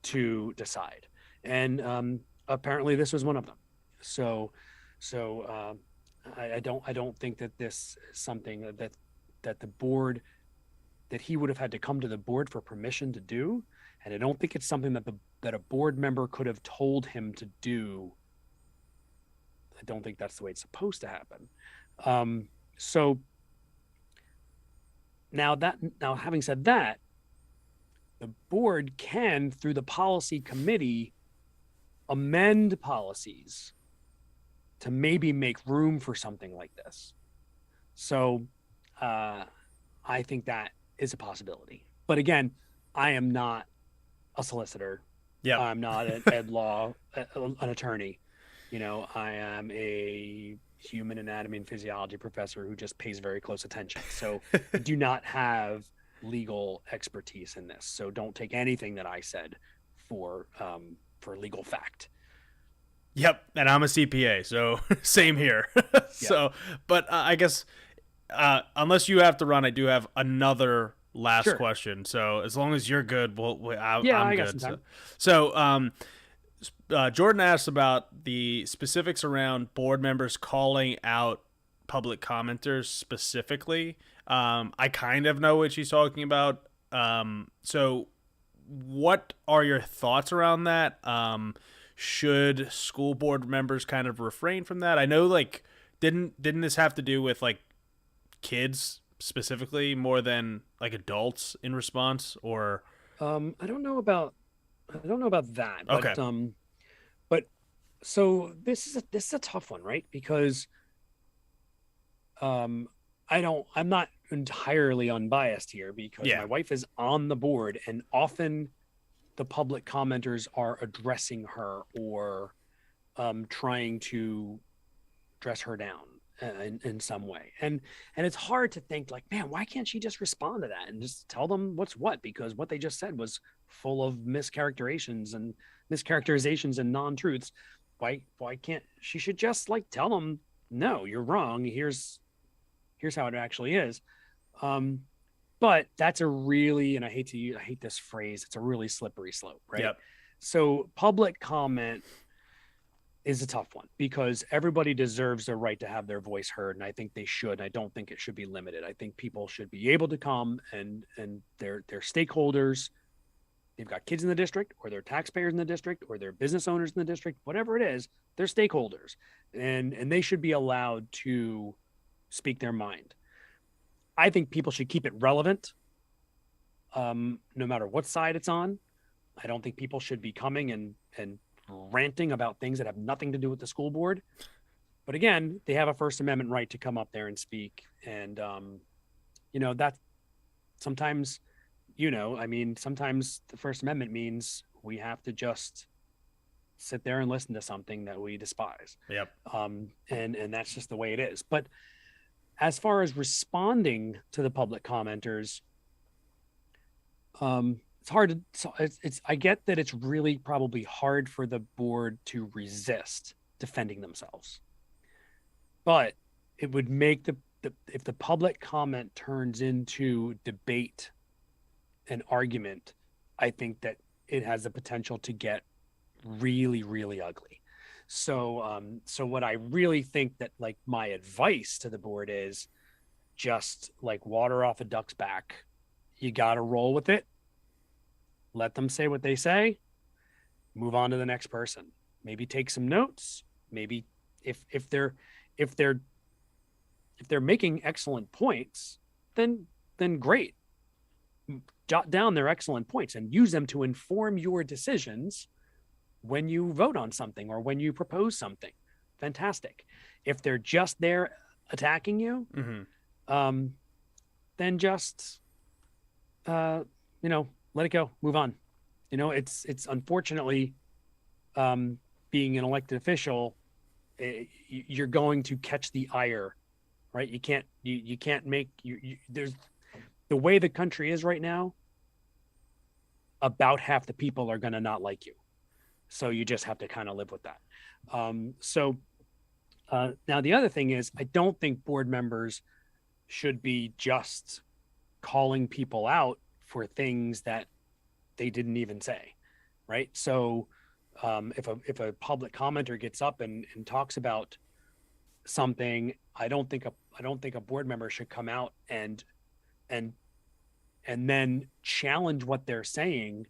to decide, and apparently this was one of them. So I don't think that this is something that the board, that he would have had to come to the board for permission to do, and I don't think it's something that a board member could have told him to do. I don't think that's the way it's supposed to happen. So now having said that, the board can, through the policy committee, amend policies to maybe make room for something like this. So I think that is a possibility. But again, I am not a solicitor. Yeah. I'm not an an attorney. I am a human anatomy and physiology professor who just pays very close attention. So I do not have legal expertise in this. So don't take anything that I said for legal fact. Yep, and I'm a CPA, so same here. So, but I guess unless you have to run, I do have another last question. So as long as you're good, I'm good. So Jordan asked about the specifics around board members calling out public commenters specifically. I kind of know what she's talking about. So what are your thoughts around that? Should school board members kind of refrain from that? I know, like, didn't this have to do with like kids specifically more than like adults in response, or I don't know about that. Okay. But so this is a tough one, right? Because I'm not entirely unbiased here, because my wife is on the board, and often the public commenters are addressing her or trying to dress her down in some way. And it's hard to think like, man, why can't she just respond to that and just tell them what's what? Because what they just said was full of mischaracterizations and non-truths. Why can't she should just like tell them, no, you're wrong. Here's how it actually is. But that's a really, and I hate this phrase, it's a really slippery slope, right? Yep. So public comment is a tough one, because everybody deserves the right to have their voice heard, and I think they should. I don't think it should be limited. I think people should be able to come, and they're stakeholders. They've got kids in the district, or they're taxpayers in the district, or they're business owners in the district, whatever it is, they're stakeholders, and they should be allowed to speak their mind. I think people should keep it relevant, no matter what side it's on. I don't think people should be coming and ranting about things that have nothing to do with the school board. But again, they have a First Amendment right to come up there and speak. And, that sometimes, sometimes the First Amendment means we have to just sit there and listen to something that we despise. Yep. And that's just the way it is. But as far as responding to the public commenters, it's hard to, I get that it's really probably hard for the board to resist defending themselves, but it would make if the public comment turns into debate and argument, I think that it has the potential to get really, really ugly. So what I really think that, like, my advice to the board is just like water off a duck's back. You got to roll with it. let them say what they say, move on to the next person. Maybe take some notes. Maybe if they're making excellent points, then great. Jot down their excellent points and use them to inform your decisions when you vote on something or when you propose something. Fantastic. If they're just there attacking you, then just let it go, move on. It's unfortunately, being an elected official, you're going to catch the ire, right? You can't make there's the way the country is right now. About half the people are going to not like you, so you just have to kind of live with that. Now the other thing is, I don't think board members should be just calling people out for things that they didn't even say, right? So if a public commenter gets up and talks about something, I don't think a board member should come out and then challenge what they're saying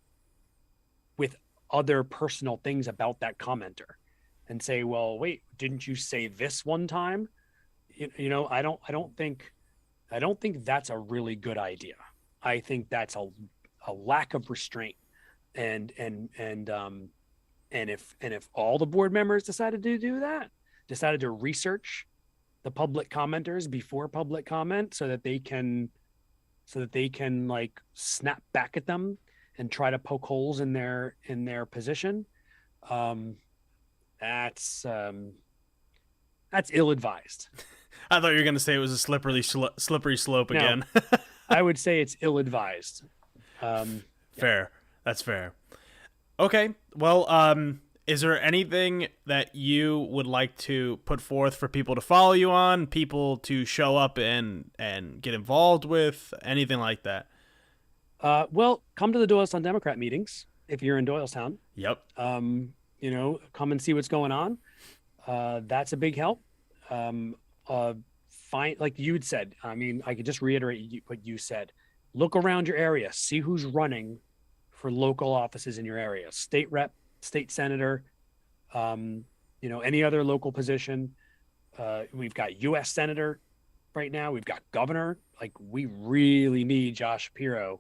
with other personal things about that commenter and say, well, wait, didn't you say this one time? I don't think that's a really good idea. I think that's a lack of restraint. And if all the board members decided to research the public commenters before public comment so that they can like snap back at them and try to poke holes in their position, that's ill-advised. I thought you were going to say it was a slippery slope again. No, I would say it's ill-advised. Fair. That's fair. Okay. Well, is there anything that you would like to put forth for people to follow you on, people to show up and get involved with, anything like that? Well, come to the Doylestown Democrat meetings if you're in Doylestown. Yep. Come and see what's going on. That's a big help. Fine, like you had said, I mean, I could just reiterate what you said. Look around your area, see who's running for local offices in your area, state rep, state senator, any other local position. We've got U.S. senator right now. We've got governor. Like, we really need Josh Shapiro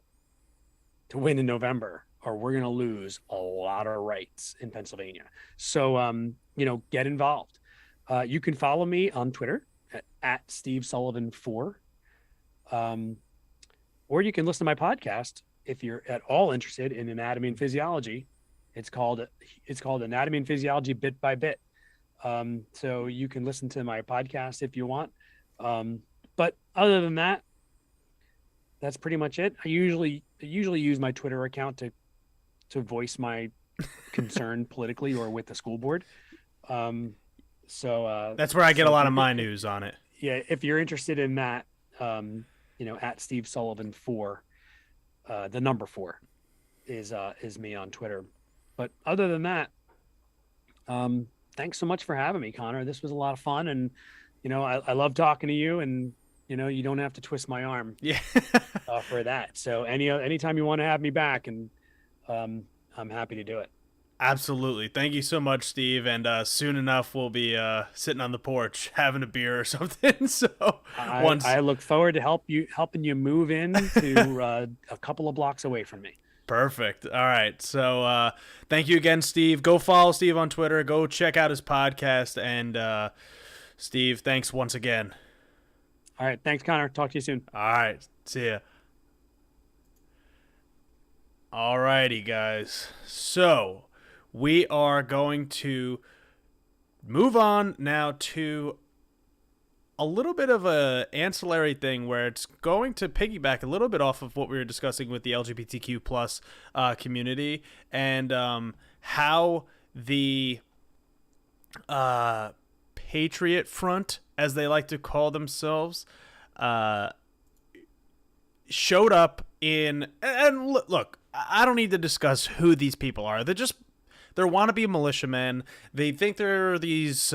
to win in November, or we're going to lose a lot of rights in Pennsylvania. So, get involved. You can follow me on Twitter at Steve Sullivan 4. Or you can listen to my podcast if you're at all interested in anatomy and physiology. It's called Anatomy and Physiology Bit by Bit. So you can listen to my podcast if you want. But other than that, that's pretty much it. I usually use my Twitter account to voice my concern politically or with the school board. That's where I get a lot of my news on it. Yeah, if you're interested in that, at Steve Sullivan 4, the number 4 is me on Twitter. But other than that, thanks so much for having me, Connor. This was a lot of fun, and I love talking to you, and you don't have to twist my arm, for that. So anytime you want to have me back, and I'm happy to do it. Absolutely. Thank you so much, Steve. And soon enough, we'll be sitting on the porch having a beer or something. So I look forward to helping you move in to a couple of blocks away from me. Perfect. All right. So thank you again, Steve. Go follow Steve on Twitter. Go check out his podcast. And Steve, thanks once again. All right. Thanks, Connor. Talk to you soon. All right. See ya. All righty, guys. So we are going to move on now to a little bit of a ancillary thing where it's going to piggyback a little bit off of what we were discussing with the LGBTQ plus community, and how the Patriot Front, as they like to call themselves, showed up in, and look, I don't need to discuss who these people are. They're wannabe militiamen. They think they're these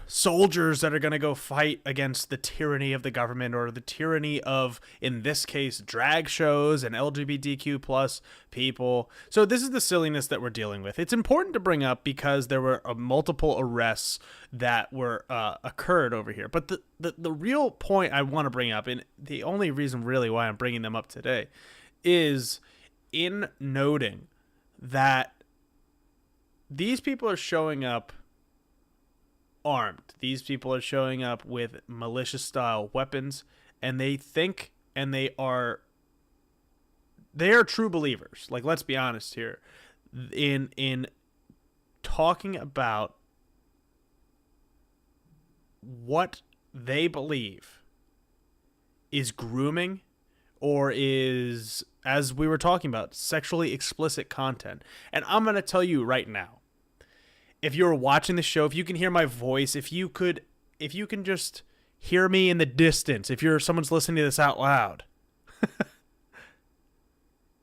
soldiers that are going to go fight against the tyranny of the government or the tyranny of, in this case, drag shows and LGBTQ plus people. So this is the silliness that we're dealing with. It's important to bring up because there were multiple arrests that were occurred over here. But the real point I want to bring up, and the only reason really why I'm bringing them up today, is in noting that these people are showing up armed. These people are showing up with militia style weapons, and they think, and they are true believers. Like, let's be honest here. In talking about what they believe is grooming or is, as we were talking about, sexually explicit content. And I'm going to tell you right now, if you're watching the show, if you can hear my voice, if you can just hear me in the distance, if someone's listening to this out loud,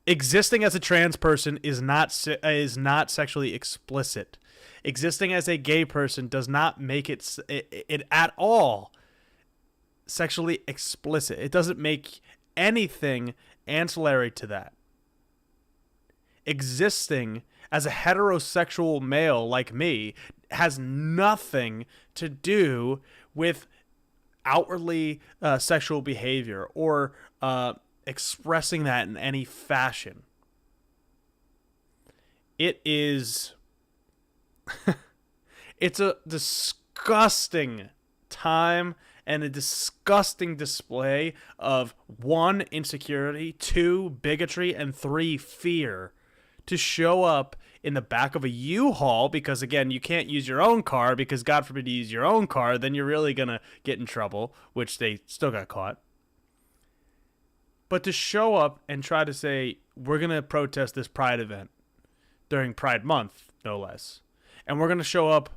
existing as a trans person is not sexually explicit. Existing as a gay person does not make it at all sexually explicit. It doesn't make anything ancillary to that. Existing as a heterosexual male like me has nothing to do with outwardly sexual behavior or expressing that in any fashion. It is it's a disgusting time and a disgusting display of 1, insecurity, 2, bigotry, and 3, fear to show up in the back of a U-Haul, because again, you can't use your own car, because God forbid you use your own car, then you're really gonna get in trouble, which they still got caught. But to show up and try to say, we're gonna protest this Pride event during Pride Month, no less, and we're gonna show up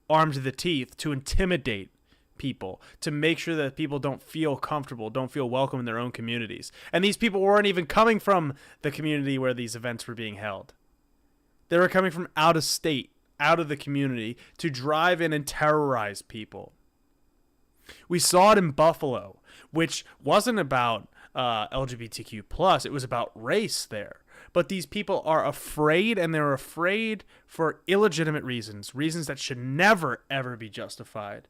armed to the teeth to intimidate people, to make sure that people don't feel comfortable, don't feel welcome in their own communities. And these people weren't even coming from the community where these events were being held. They were coming from out of state, out of the community, to drive in and terrorize people. We saw it in Buffalo, which wasn't about LGBTQ+, it was about race there. But these people are afraid, and they're afraid for illegitimate reasons that should never, ever be justified.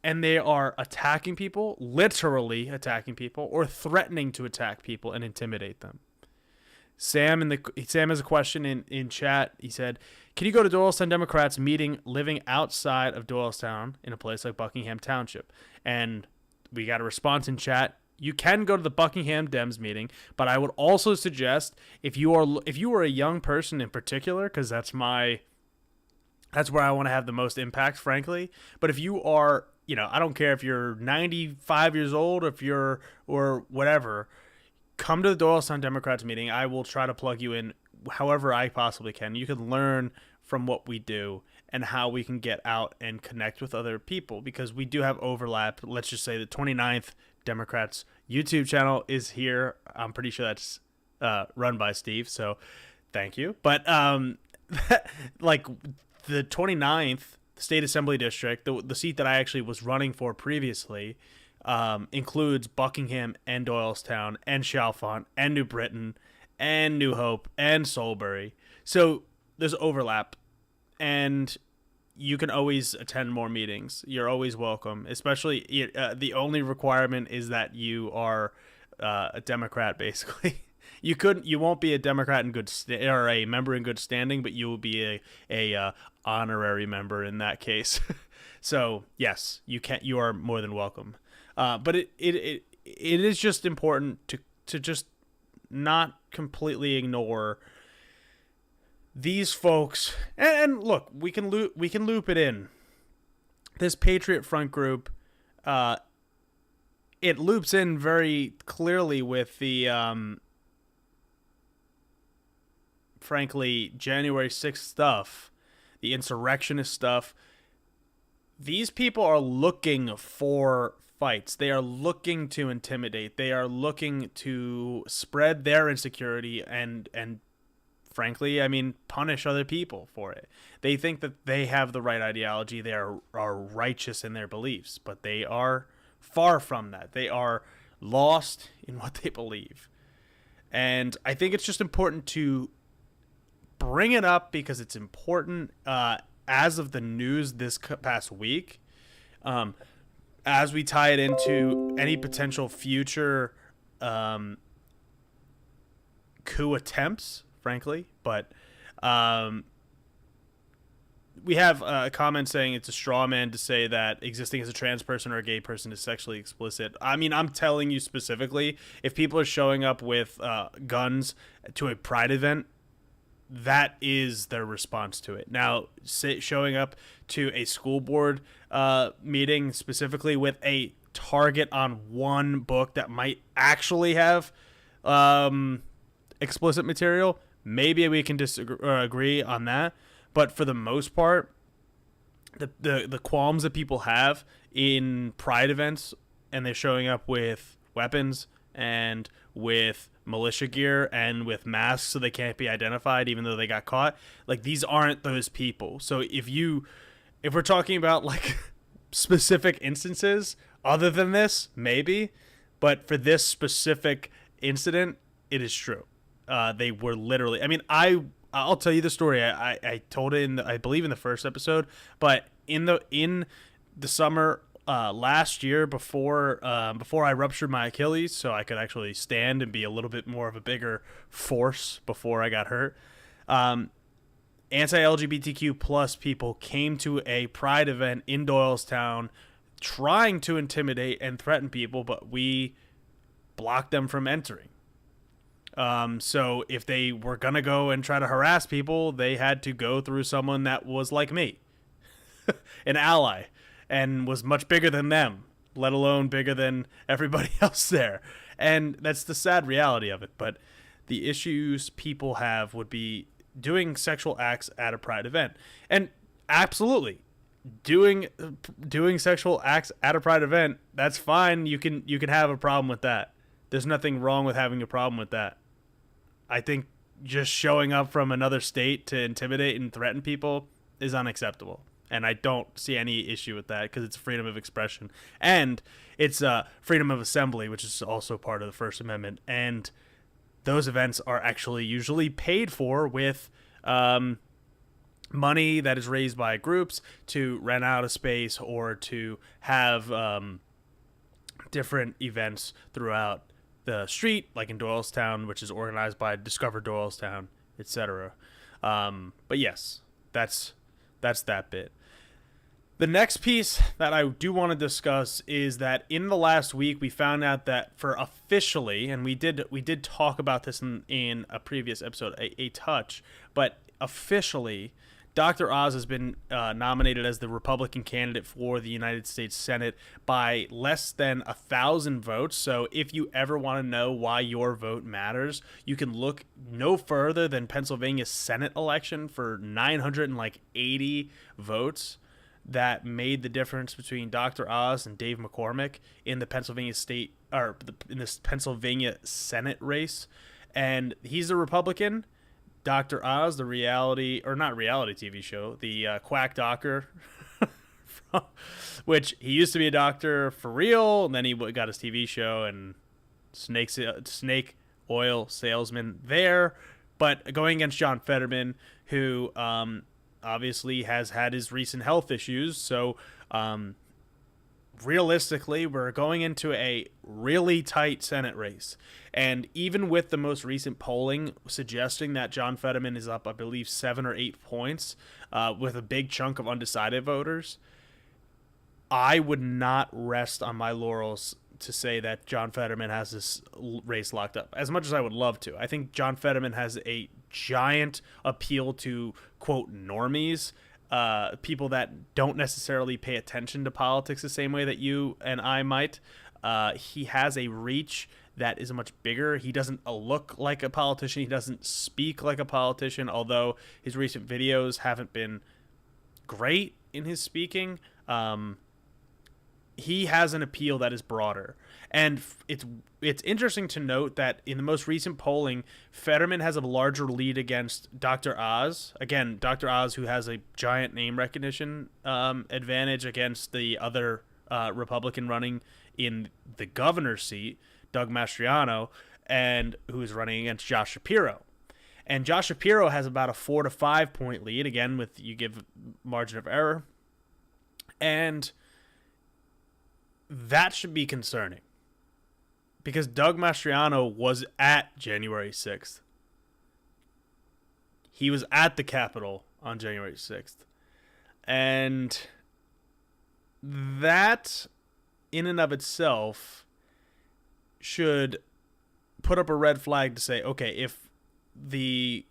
And they are attacking people, literally attacking people, or threatening to attack people and intimidate them. Sam has a question in chat. He said, can you go to Doylestown Democrats meeting living outside of Doylestown in a place like Buckingham Township? And we got a response in chat. You can go to the Buckingham Dems meeting, but I would also suggest if you are a young person in particular, because that's where I want to have the most impact, frankly. But if you are, I don't care if you're 95 years old, or whatever, come to the Doylestown Democrats meeting. I will try to plug you in however I possibly can. You can learn from what we do and how we can get out and connect with other people, because we do have overlap. Let's just say the 29th Democrats YouTube channel is here. I'm pretty sure that's run by Steve, so thank you. But like the 29th State Assembly District, the seat that I actually was running for previously, includes Buckingham and Doylestown and Chalfont and New Britain and New Hope and Salisbury. So there's overlap, and you can always attend more meetings. You're always welcome. Especially the only requirement is that you are a Democrat, basically. You won't be a Democrat in or a member in good standing, but you will be a honorary member in that case. So yes, you are more than welcome. But it is just important to just not completely ignore these folks. And look, we can loop it in. This Patriot Front group, it loops in very clearly with the frankly January 6th stuff, the insurrectionist stuff. These people are looking for fights. They are looking to intimidate. They are looking to spread their insecurity and frankly, I mean, punish other people for it. They think that they have the right ideology. They are righteous in their beliefs, but they are far from that. They are lost in what they believe. And I think it's just important to bring it up because it's important as of the news this past week, as we tie it into any potential future coup attempts, frankly. But we have a comment saying it's a straw man to say that existing as a trans person or a gay person is sexually explicit. I mean, I'm telling you specifically, if people are showing up with guns to a pride event, that is their response to it. Now, showing up to a school board meeting specifically with a target on one book that might actually have explicit material, maybe we can agree on that. But for the most part, the qualms that people have in pride events, and they're showing up with weapons and with militia gear and with masks so they can't be identified even though they got caught, like, these aren't those people. So if we're talking about like specific instances other than this, maybe, but for this specific incident, it is true. They were literally, I mean, I'll tell you the story. I told it I believe in the first episode, but in the summer last year, before I ruptured my Achilles, so I could actually stand and be a little bit more of a bigger force before I got hurt. Anti-LGBTQ plus people came to a pride event in Doylestown, trying to intimidate and threaten people, but we blocked them from entering. So if they were going to go and try to harass people, they had to go through someone that was like me, an ally, and was much bigger than them, let alone bigger than everybody else there. And that's the sad reality of it. But the issues people have would be doing sexual acts at a pride event. And absolutely, doing sexual acts at a pride event, that's fine. You can have a problem with that. There's nothing wrong with having a problem with that. I think just showing up from another state to intimidate and threaten people is unacceptable. And I don't see any issue with that because it's freedom of expression. And it's freedom of assembly, which is also part of the First Amendment. And those events are actually usually paid for with money that is raised by groups to rent out a space or to have different events throughout the street, like in Doylestown, which is organized by Discover Doylestown, etc. But yes, that's that bit. The next piece that I do want to discuss is that in the last week we found out that for officially, and we did talk about this in a previous episode, a touch, but officially, Dr. Oz has been nominated as the Republican candidate for the United States Senate by less than 1,000 votes. So if you ever want to know why your vote matters, you can look no further than Pennsylvania's Senate election for 980 votes that made the difference between Dr. Oz and Dave McCormick in the Pennsylvania in this Pennsylvania Senate race. And he's a Republican. Dr. Oz, the not reality TV show, the Quack Doctor, which he used to be a doctor for real, and then he got his TV show and snake oil salesman there. But going against John Fetterman, who obviously has had his recent health issues, so realistically, we're going into a really tight Senate race. And even with the most recent polling suggesting that John Fetterman is up, I believe, 7 or 8 points with a big chunk of undecided voters, I would not rest on my laurels to say that John Fetterman has this race locked up, as much as I would love to. I think John Fetterman has a giant appeal to, quote, normies, people that don't necessarily pay attention to politics the same way that you and I might. He has a reach that is much bigger. He doesn't look like a politician. He doesn't speak like a politician, although his recent videos haven't been great in his speaking. he has an appeal that is broader. And it's interesting to note that in the most recent polling, Fetterman has a larger lead against Dr. Oz. Again, Dr. Oz, who has a giant name recognition advantage against the other Republican running in the governor's seat, Doug Mastriano, and who's running against Josh Shapiro. And Josh Shapiro has about a 4 to 5 point lead, again, with you give margin of error. And that should be concerning because Doug Mastriano was at January 6th. He was at the Capitol on January 6th. And that, in and of itself, should put up a red flag to say, okay, if the,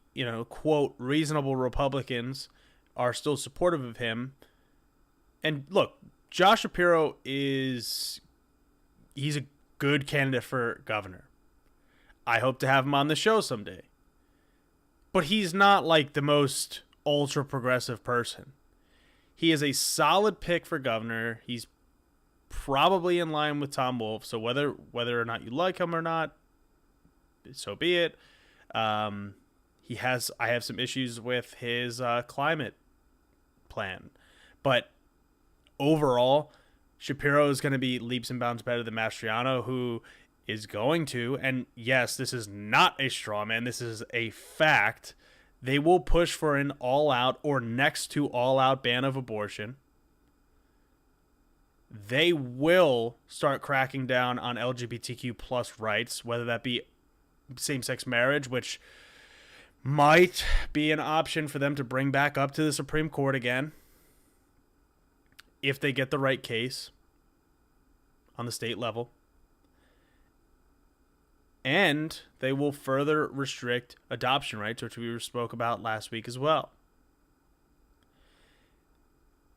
quote, reasonable Republicans are still supportive of him, and look, Josh Shapiro he's a good candidate for governor. I hope to have him on the show someday. But he's not like the most ultra progressive person. He is a solid pick for governor. He's probably in line with Tom Wolf. So whether or not you like him or not, so be it. I have some issues with his climate plan, but overall, Shapiro is going to be leaps and bounds better than Mastriano, who is going to, and yes, this is not a straw man, this is a fact, they will push for an all-out or next to all-out ban of abortion. They will start cracking down on LGBTQ plus rights, whether that be same-sex marriage, which might be an option for them to bring back up to the Supreme Court again, if they get the right case on the state level. And they will further restrict adoption rights, which we spoke about last week as well.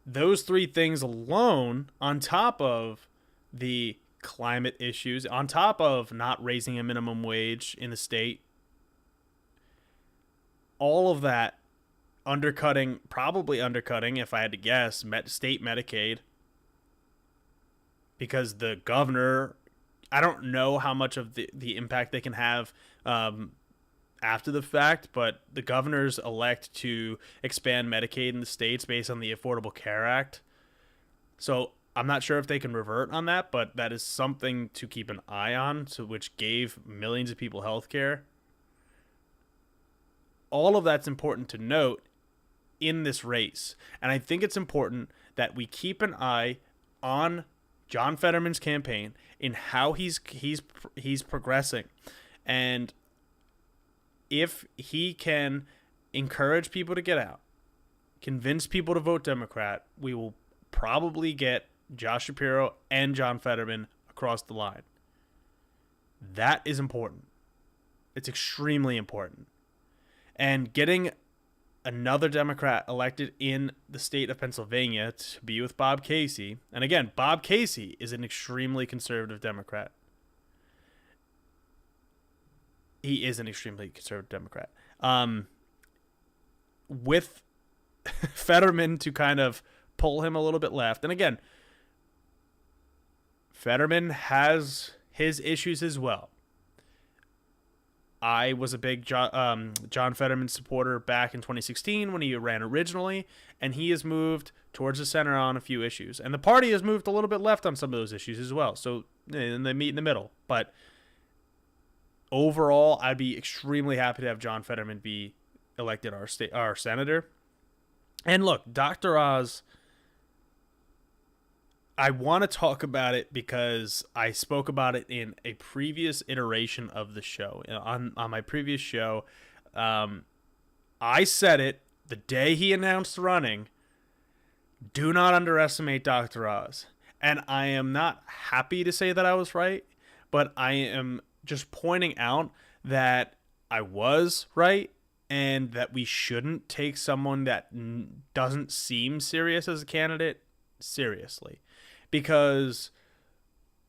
Those three things alone, on top of the climate issues, on top of not raising a minimum wage in the state, all of that probably undercutting, if I had to guess, state Medicaid, because the governor, I don't know how much of the impact they can have after the fact, but the governors elect to expand Medicaid in the states based on the Affordable Care Act. So I'm not sure if they can revert on that, but that is something to keep an eye on, which gave millions of people health care. All of that's important to note in this race. And I think it's important that we keep an eye on John Fetterman's campaign in how he's progressing. And if he can encourage people to get out, convince people to vote Democrat, we will probably get Josh Shapiro and John Fetterman across the line. That is important. It's extremely important. And getting another Democrat elected in the state of Pennsylvania to be with Bob Casey. And again, Bob Casey is an extremely conservative Democrat. He is an extremely conservative Democrat. With Fetterman to kind of pull him a little bit left. And again, Fetterman has his issues as well. I was a big John Fetterman supporter back in 2016 when he ran originally, and he has moved towards the center on a few issues. And the party has moved a little bit left on some of those issues as well. So and they meet in the middle. But overall, I'd be extremely happy to have John Fetterman be elected our senator. And look, Dr. Oz, I want to talk about it because I spoke about it in a previous iteration of the show. On my previous show, I said it the day he announced running. Do not underestimate Dr. Oz. And I am not happy to say that I was right, but I am just pointing out that I was right and that we shouldn't take someone that doesn't seem serious as a candidate seriously. Because,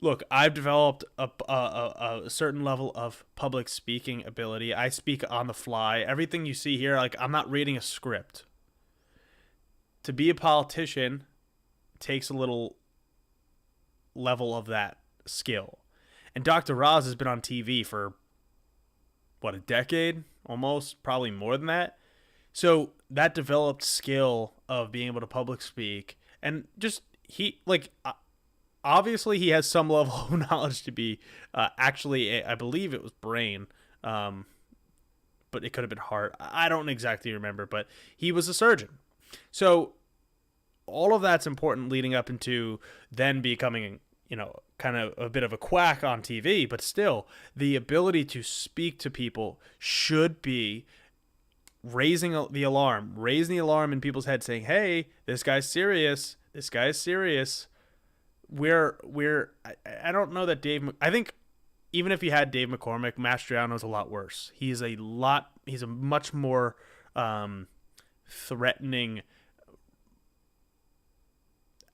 look, I've developed a certain level of public speaking ability. I speak on the fly. Everything you see here, like, I'm not reading a script. To be a politician takes a little level of that skill. And Dr. Oz has been on TV for, what, a decade? Almost, probably more than that. So that developed skill of being able to public speak, and just obviously he has some level of knowledge to be actually, I believe it was brain, but it could have been heart. I don't exactly remember, but he was a surgeon. So all of that's important leading up into then becoming, kind of a bit of a quack on TV, but still the ability to speak to people should be raising the alarm in people's heads, saying, hey, this guy's serious. I don't know that I think even if you had Dave McCormick, Mastriano's a lot worse. He's a much more threatening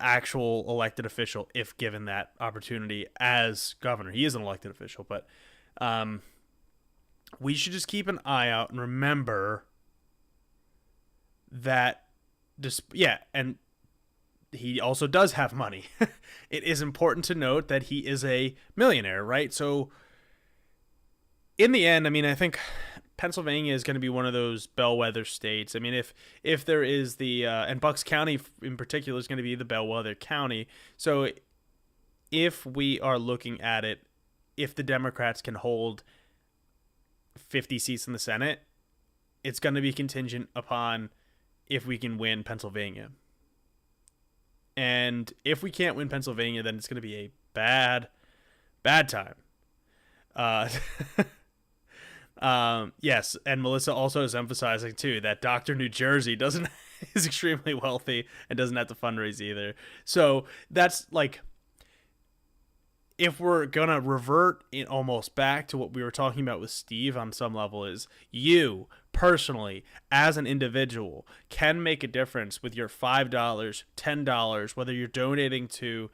actual elected official if given that opportunity as governor. He is an elected official, but we should just keep an eye out and remember that and he also does have money. It is important to note that he is a millionaire, right? So in the end, I mean, I think Pennsylvania is going to be one of those bellwether states. I mean, if there is and Bucks County in particular is going to be the bellwether county. So if we are looking at it, if the Democrats can hold 50 seats in the Senate, it's going to be contingent upon if we can win Pennsylvania. And if we can't win Pennsylvania, then it's going to be a bad time. Yes, and Melissa also is emphasizing too that Dr. New Jersey is extremely wealthy and doesn't have to fundraise either. So that's like, if we're gonna revert it almost back to what we were talking about with Steve on some level, is you personally as an individual can make a difference with your $5, $10, whether you're donating to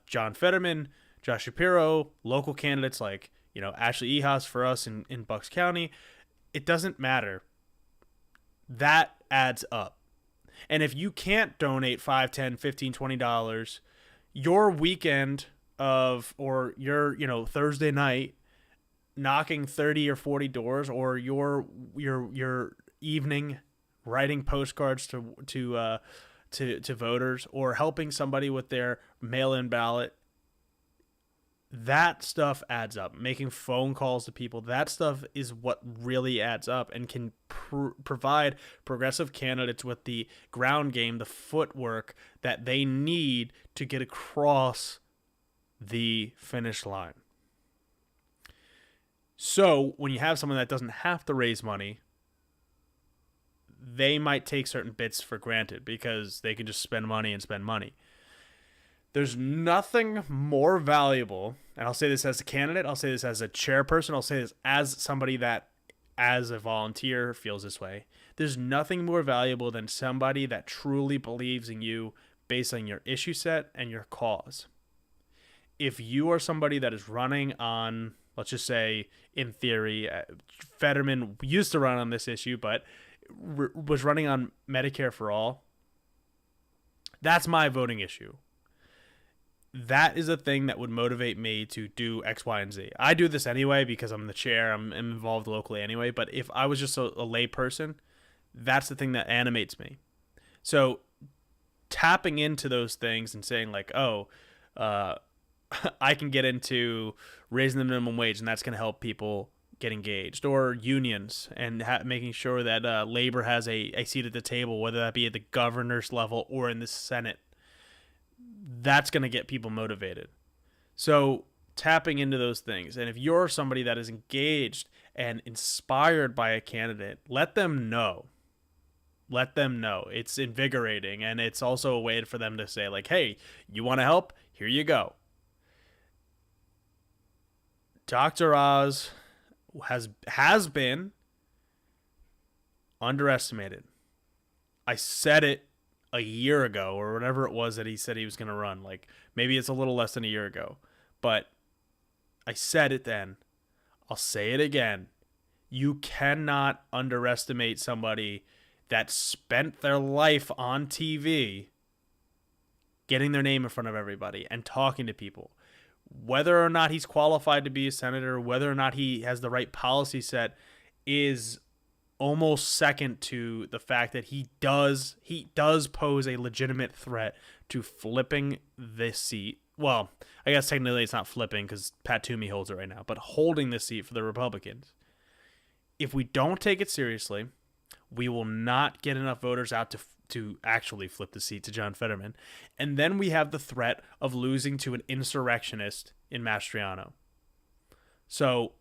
John Fetterman, Josh Shapiro, local candidates like Ashley Ehas for us in Bucks County. It doesn't matter. That adds up. And if you can't donate $5, $10, $15, $20, your weekend or your Thursday night knocking 30 or 40 doors, or your evening writing postcards to voters, or helping somebody with their mail-in ballot, that stuff adds up. Making phone calls to people, that stuff is what really adds up and can provide progressive candidates with the ground game, the footwork that they need to get across the finish line. So when you have someone that doesn't have to raise money, they might take certain bits for granted because they can just spend money. There's nothing more valuable, and I'll say this as a candidate, I'll say this as a chairperson, I'll say this as somebody that as a volunteer feels this way. There's nothing more valuable than somebody that truly believes in you based on your issue set and your cause. If you are somebody that is running on, let's just say, in theory, Fetterman used to run on this issue, but was running on Medicare for all, that's my voting issue. That is a thing that would motivate me to do X, Y, and Z. I do this anyway because I'm the chair. I'm involved locally anyway. But if I was just a lay person, that's the thing that animates me. So tapping into those things and saying like, I can get into raising the minimum wage, and that's going to help people get engaged, or unions, and making sure that labor has a seat at the table, whether that be at the governor's level or in the Senate. That's going to get people motivated. So tapping into those things. And if you're somebody that is engaged and inspired by a candidate, let them know. It's invigorating, and it's also a way for them to say like, hey, you want to help? Here you go. Dr. Oz has been underestimated. I said it a year ago, or whatever it was that he said he was going to run. Like, maybe it's a little less than a year ago, but I said it then. I'll say it again. You cannot underestimate somebody that spent their life on TV getting their name in front of everybody and talking to people. Whether or not he's qualified to be a senator, whether or not he has the right policy set is almost second to the fact that he does pose a legitimate threat to flipping this seat. Well, I guess technically it's not flipping because Pat Toomey holds it right now, but holding this seat for the Republicans. If we don't take it seriously, we will not get enough voters out to actually flip the seat to John Fetterman. And then we have the threat of losing to an insurrectionist in Mastriano. So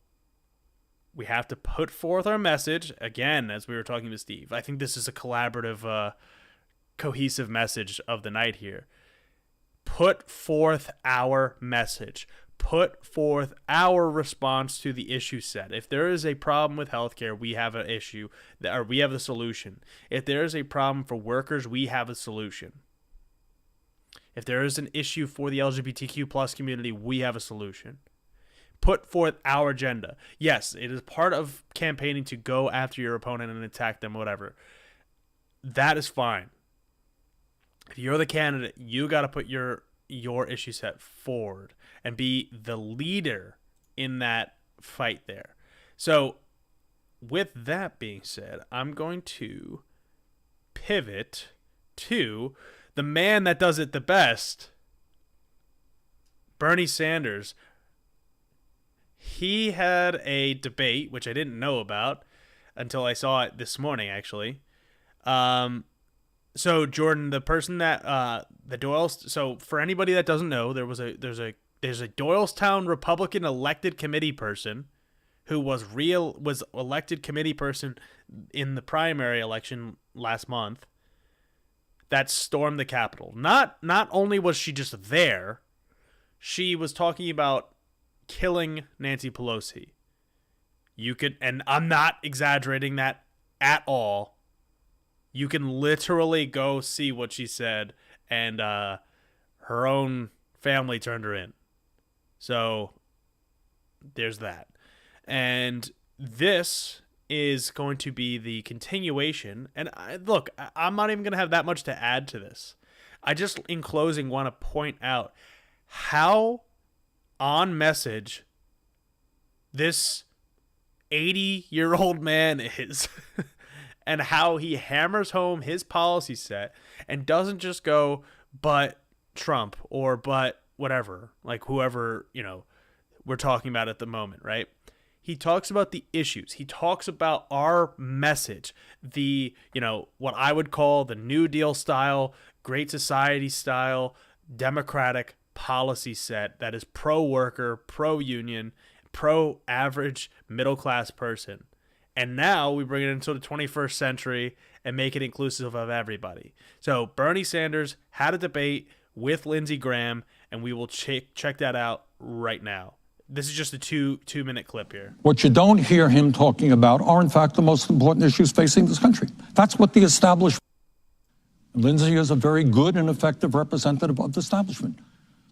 we have to put forth our message, again, as we were talking to Steve. I think this is a collaborative, cohesive message of the night here. Put forth our message. Put forth our response to the issue set. If there is a problem with healthcare, we have an issue, or we have the solution. If there is a problem for workers, we have a solution. If there is an issue for the LGBTQ plus community, we have a solution. Put forth our agenda. Yes, it is part of campaigning to go after your opponent and attack them, whatever. That is fine. If you're the candidate, you got to put your issue set forward and be the leader in that fight there. So with that being said, I'm going to pivot to the man that does it the best, Bernie Sanders. He had a debate, which I didn't know about until I saw it this morning, actually. So Jordan, the person that the Doyles. So for anybody that doesn't know, there's a Doylestown Republican elected committee person who was elected committee person in the primary election last month that stormed the Capitol. Not only was she just there, she was talking about killing Nancy Pelosi. You could, and I'm not exaggerating that at all. You can literally go see what she said, and her own family turned her in. So there's that. And this is going to be the continuation. And I'm not even going to have that much to add to this. I just, in closing, want to point out how on message this 80-year-old man is and how he hammers home his policy set and doesn't just go, but Trump or but whatever, like whoever, we're talking about at the moment, right? He talks about the issues. He talks about our message, the, what I would call the New Deal style, Great Society style, democratic policy set that is pro-worker, pro-union, pro-average middle-class person. And now we bring it into the 21st century and make it inclusive of everybody. So Bernie Sanders had a debate with Lindsay Graham, and we will check that out right now. This is just a two-minute clip here. What you don't hear him talking about are, in fact, the most important issues facing this country. That's what the establishment. Lindsay is a very good and effective representative of the establishment.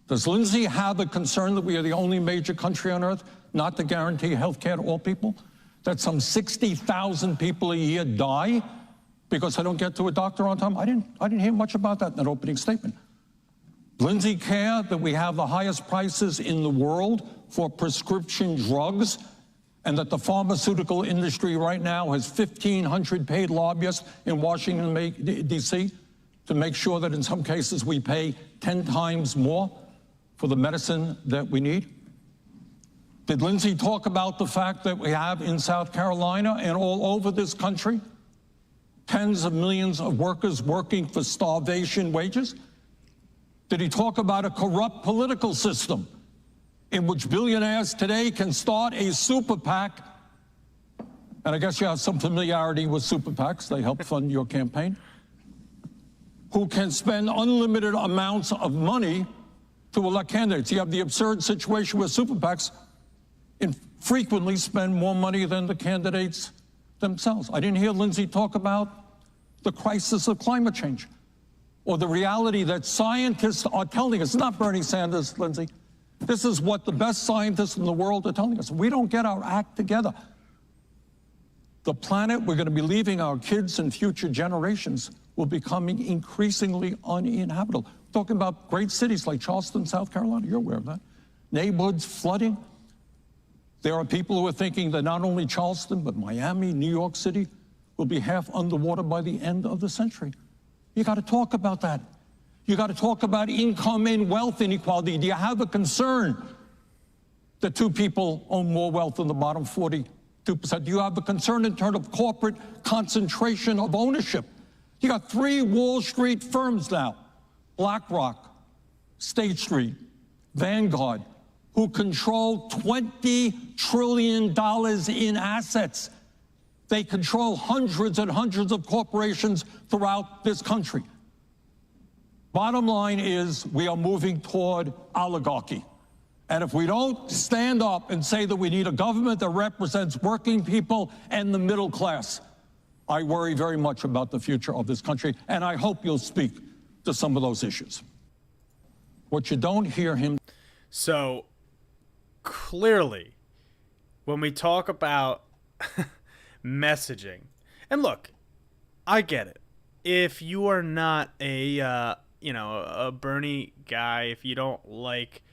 Does Lindsay have a concern that we are the only major country on earth not to guarantee health care to all people? That some 60,000 people a year die because they don't get to a doctor on time? I didn't hear much about that in that opening statement. Lindsay care that we have the highest prices in the world for prescription drugs, and that the pharmaceutical industry right now has 1,500 paid lobbyists in Washington, D.C. to make sure that in some cases we pay 10 times more for the medicine that we need? Did Lindsay talk about the fact that we have in South Carolina and all over this country tens of millions of workers working for starvation wages? Did he talk about a corrupt political system in which billionaires today can start a super PAC? And I guess you have some familiarity with super PACs. They help fund your campaign. Who can spend unlimited amounts of money to elect candidates. You have the absurd situation where super PACs frequently spend more money than the candidates themselves. I didn't hear Lindsay talk about the crisis of climate change or the reality that scientists are telling us. It's not Bernie Sanders, Lindsay. This is what the best scientists in the world are telling us. We don't get our act together. The planet we're going to be leaving our kids and future generations will becoming increasingly uninhabitable. Talking about great cities like Charleston, South Carolina, you're aware of that. Neighborhoods flooding. There are people who are thinking that not only Charleston, but Miami, New York City will be half underwater by the end of the century. You got to talk about that. You got to talk about income and wealth inequality. Do you have a concern that two people own more wealth than the bottom 42%? Do you have a concern in terms of corporate concentration of ownership? You got 3 Wall Street firms now, BlackRock, State Street, Vanguard, who control $20 trillion in assets. They control hundreds and hundreds of corporations throughout this country. Bottom line is we are moving toward oligarchy. And if we don't stand up and say that we need a government that represents working people and the middle class, I worry very much about the future of this country, and I hope you'll speak to some of those issues. What you don't hear him... So, clearly, when we talk about messaging, and look, I get it. If you are not a Bernie guy, if you don't like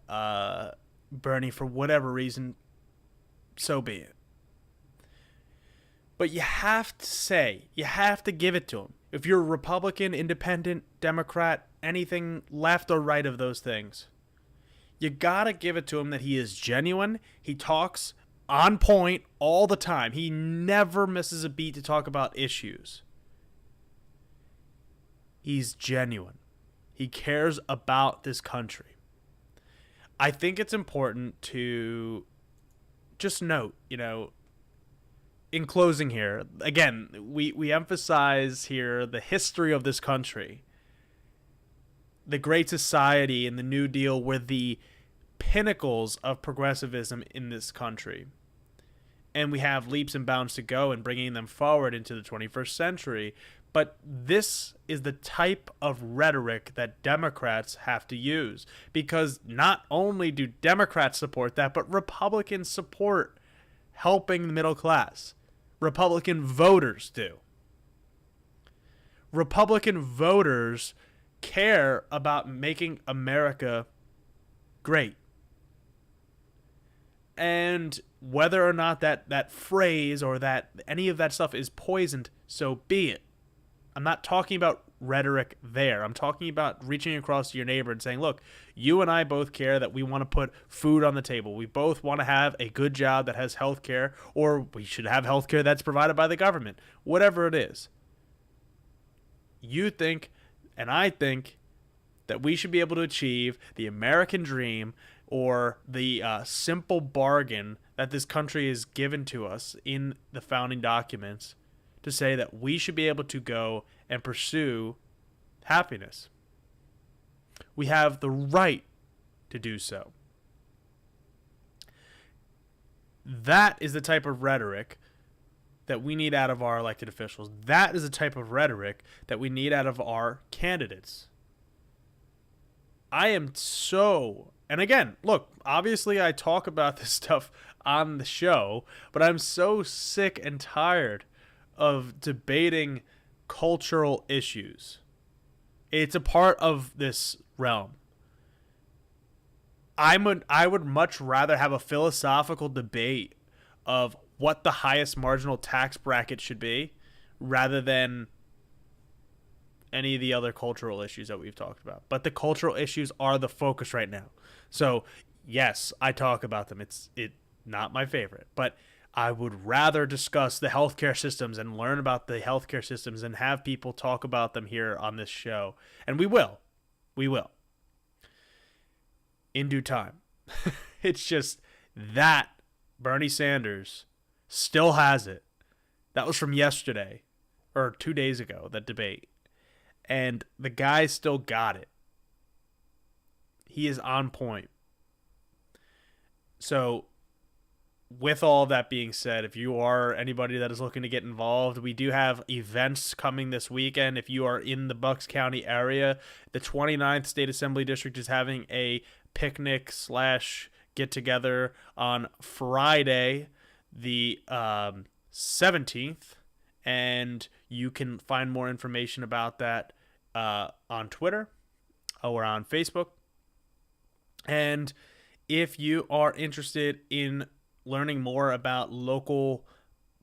Bernie for whatever reason, so be it. But you have to give it to him. If you're a Republican, Independent, Democrat, anything left or right of those things, you gotta give it to him that he is genuine. He talks on point all the time. He never misses a beat to talk about issues. He's genuine. He cares about this country. I think it's important to just note, in closing here, again, we emphasize here the history of this country. The Great Society and the New Deal were the pinnacles of progressivism in this country. And we have leaps and bounds to go in bringing them forward into the 21st century. But this is the type of rhetoric that Democrats have to use. Because not only do Democrats support that, but Republicans support helping the middle class. Republican voters do. Republican voters care about making America great. And whether or not that phrase or that any of that stuff is poisoned, so be it. I'm not talking about rhetoric there. I'm talking about reaching across to your neighbor and saying, look, you and I both care that we want to put food on the table. We both want to have a good job that has health care, or we should have health care that's provided by the government. Whatever it is. You think, and I think, that we should be able to achieve the American dream or the simple bargain that this country is given to us in the founding documents to say that we should be able to go and pursue happiness. We have the right to do so. That is the type of rhetoric that we need out of our elected officials. That is the type of rhetoric that we need out of our candidates. I am so... And again, look, obviously I talk about this stuff on the show, but I'm so sick and tired of debating cultural issues. It's a part of this realm. I would much rather have a philosophical debate of what the highest marginal tax bracket should be rather than any of the other cultural issues that we've talked about. But the cultural issues are the focus right now. So, yes, I talk about them. It's not my favorite, but I would rather discuss the healthcare systems and learn about the healthcare systems and have people talk about them here on this show. And we will. We will. In due time. It's just that Bernie Sanders still has it. That was from yesterday or 2 days ago, that debate. And the guy still got it. He is on point. So, with all that being said, if you are anybody that is looking to get involved, we do have events coming this weekend. If you are in the Bucks County area, the 29th State Assembly District is having a picnic / get-together on Friday, the 17th. And You can find more information about that on Twitter or on Facebook. And if you are interested in learning more about local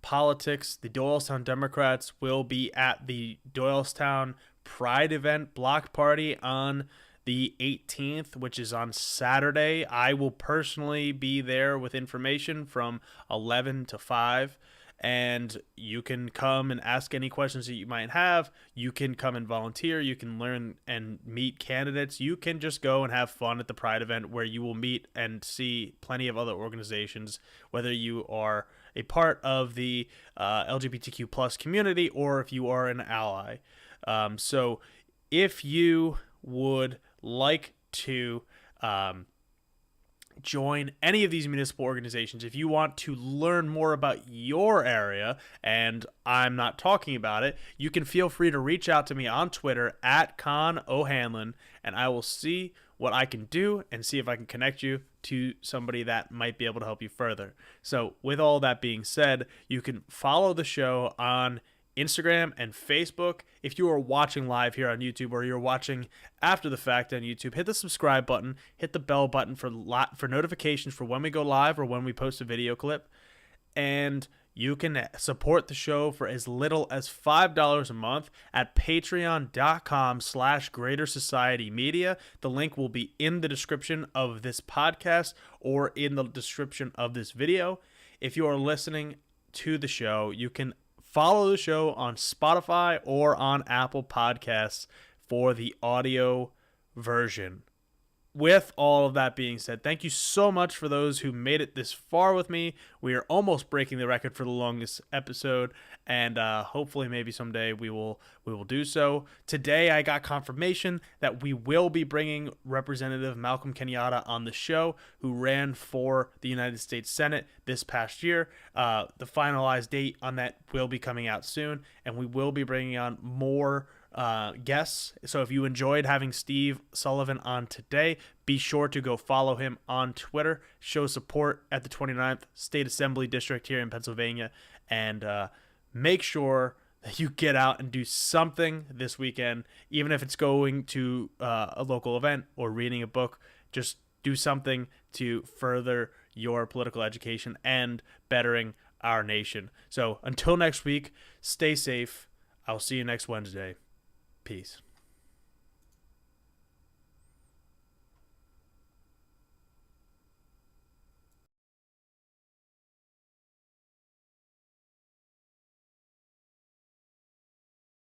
politics, the Doylestown Democrats will be at the Doylestown Pride event block party on the 18th, which is on Saturday. I will personally be there with information from 11 to 5. And you can come and ask any questions that you might have. You can come and volunteer. You can learn and meet candidates. You can just go and have fun at the Pride event, where you will meet and see plenty of other organizations, whether you are a part of the LGBTQ plus community or if you are an ally. So if you would like to join any of these municipal organizations, if you want to learn more about your area and I'm not talking about it, you can feel free to reach out to me on Twitter at Con O'Hanlon, and I will see what I can do and see if I can connect you to somebody that might be able to help you further. So with all that being said, you can follow the show on Instagram and Facebook. If you are watching live here on YouTube, or you're watching after the fact on YouTube, hit the subscribe button, hit the bell button for notifications for when we go live or when we post a video clip. And you can support the show for as little as $5 a month at patreon.com/Greater Society Media. The link will be in the description of this podcast or in the description of this video. If you are listening to the show, you can follow the show on Spotify or on Apple Podcasts for the audio version. With all of that being said, thank you so much for those who made it this far with me. We are almost breaking the record for the longest episode, and hopefully maybe someday we will do so. Today I got confirmation that we will be bringing Representative Malcolm Kenyatta on the show, who ran for the United States Senate this past year. The finalized date on that will be coming out soon, and we will be bringing on more guests. So if you enjoyed having Steve Sullivan on today, be sure to go follow him on Twitter, show support at the 29th State Assembly District here in Pennsylvania, and make sure that you get out and do something this weekend, even if it's going to a local event or reading a book. Just do something to further your political education and bettering our nation. So until next week, stay safe. I'll see you next Wednesday. Peace.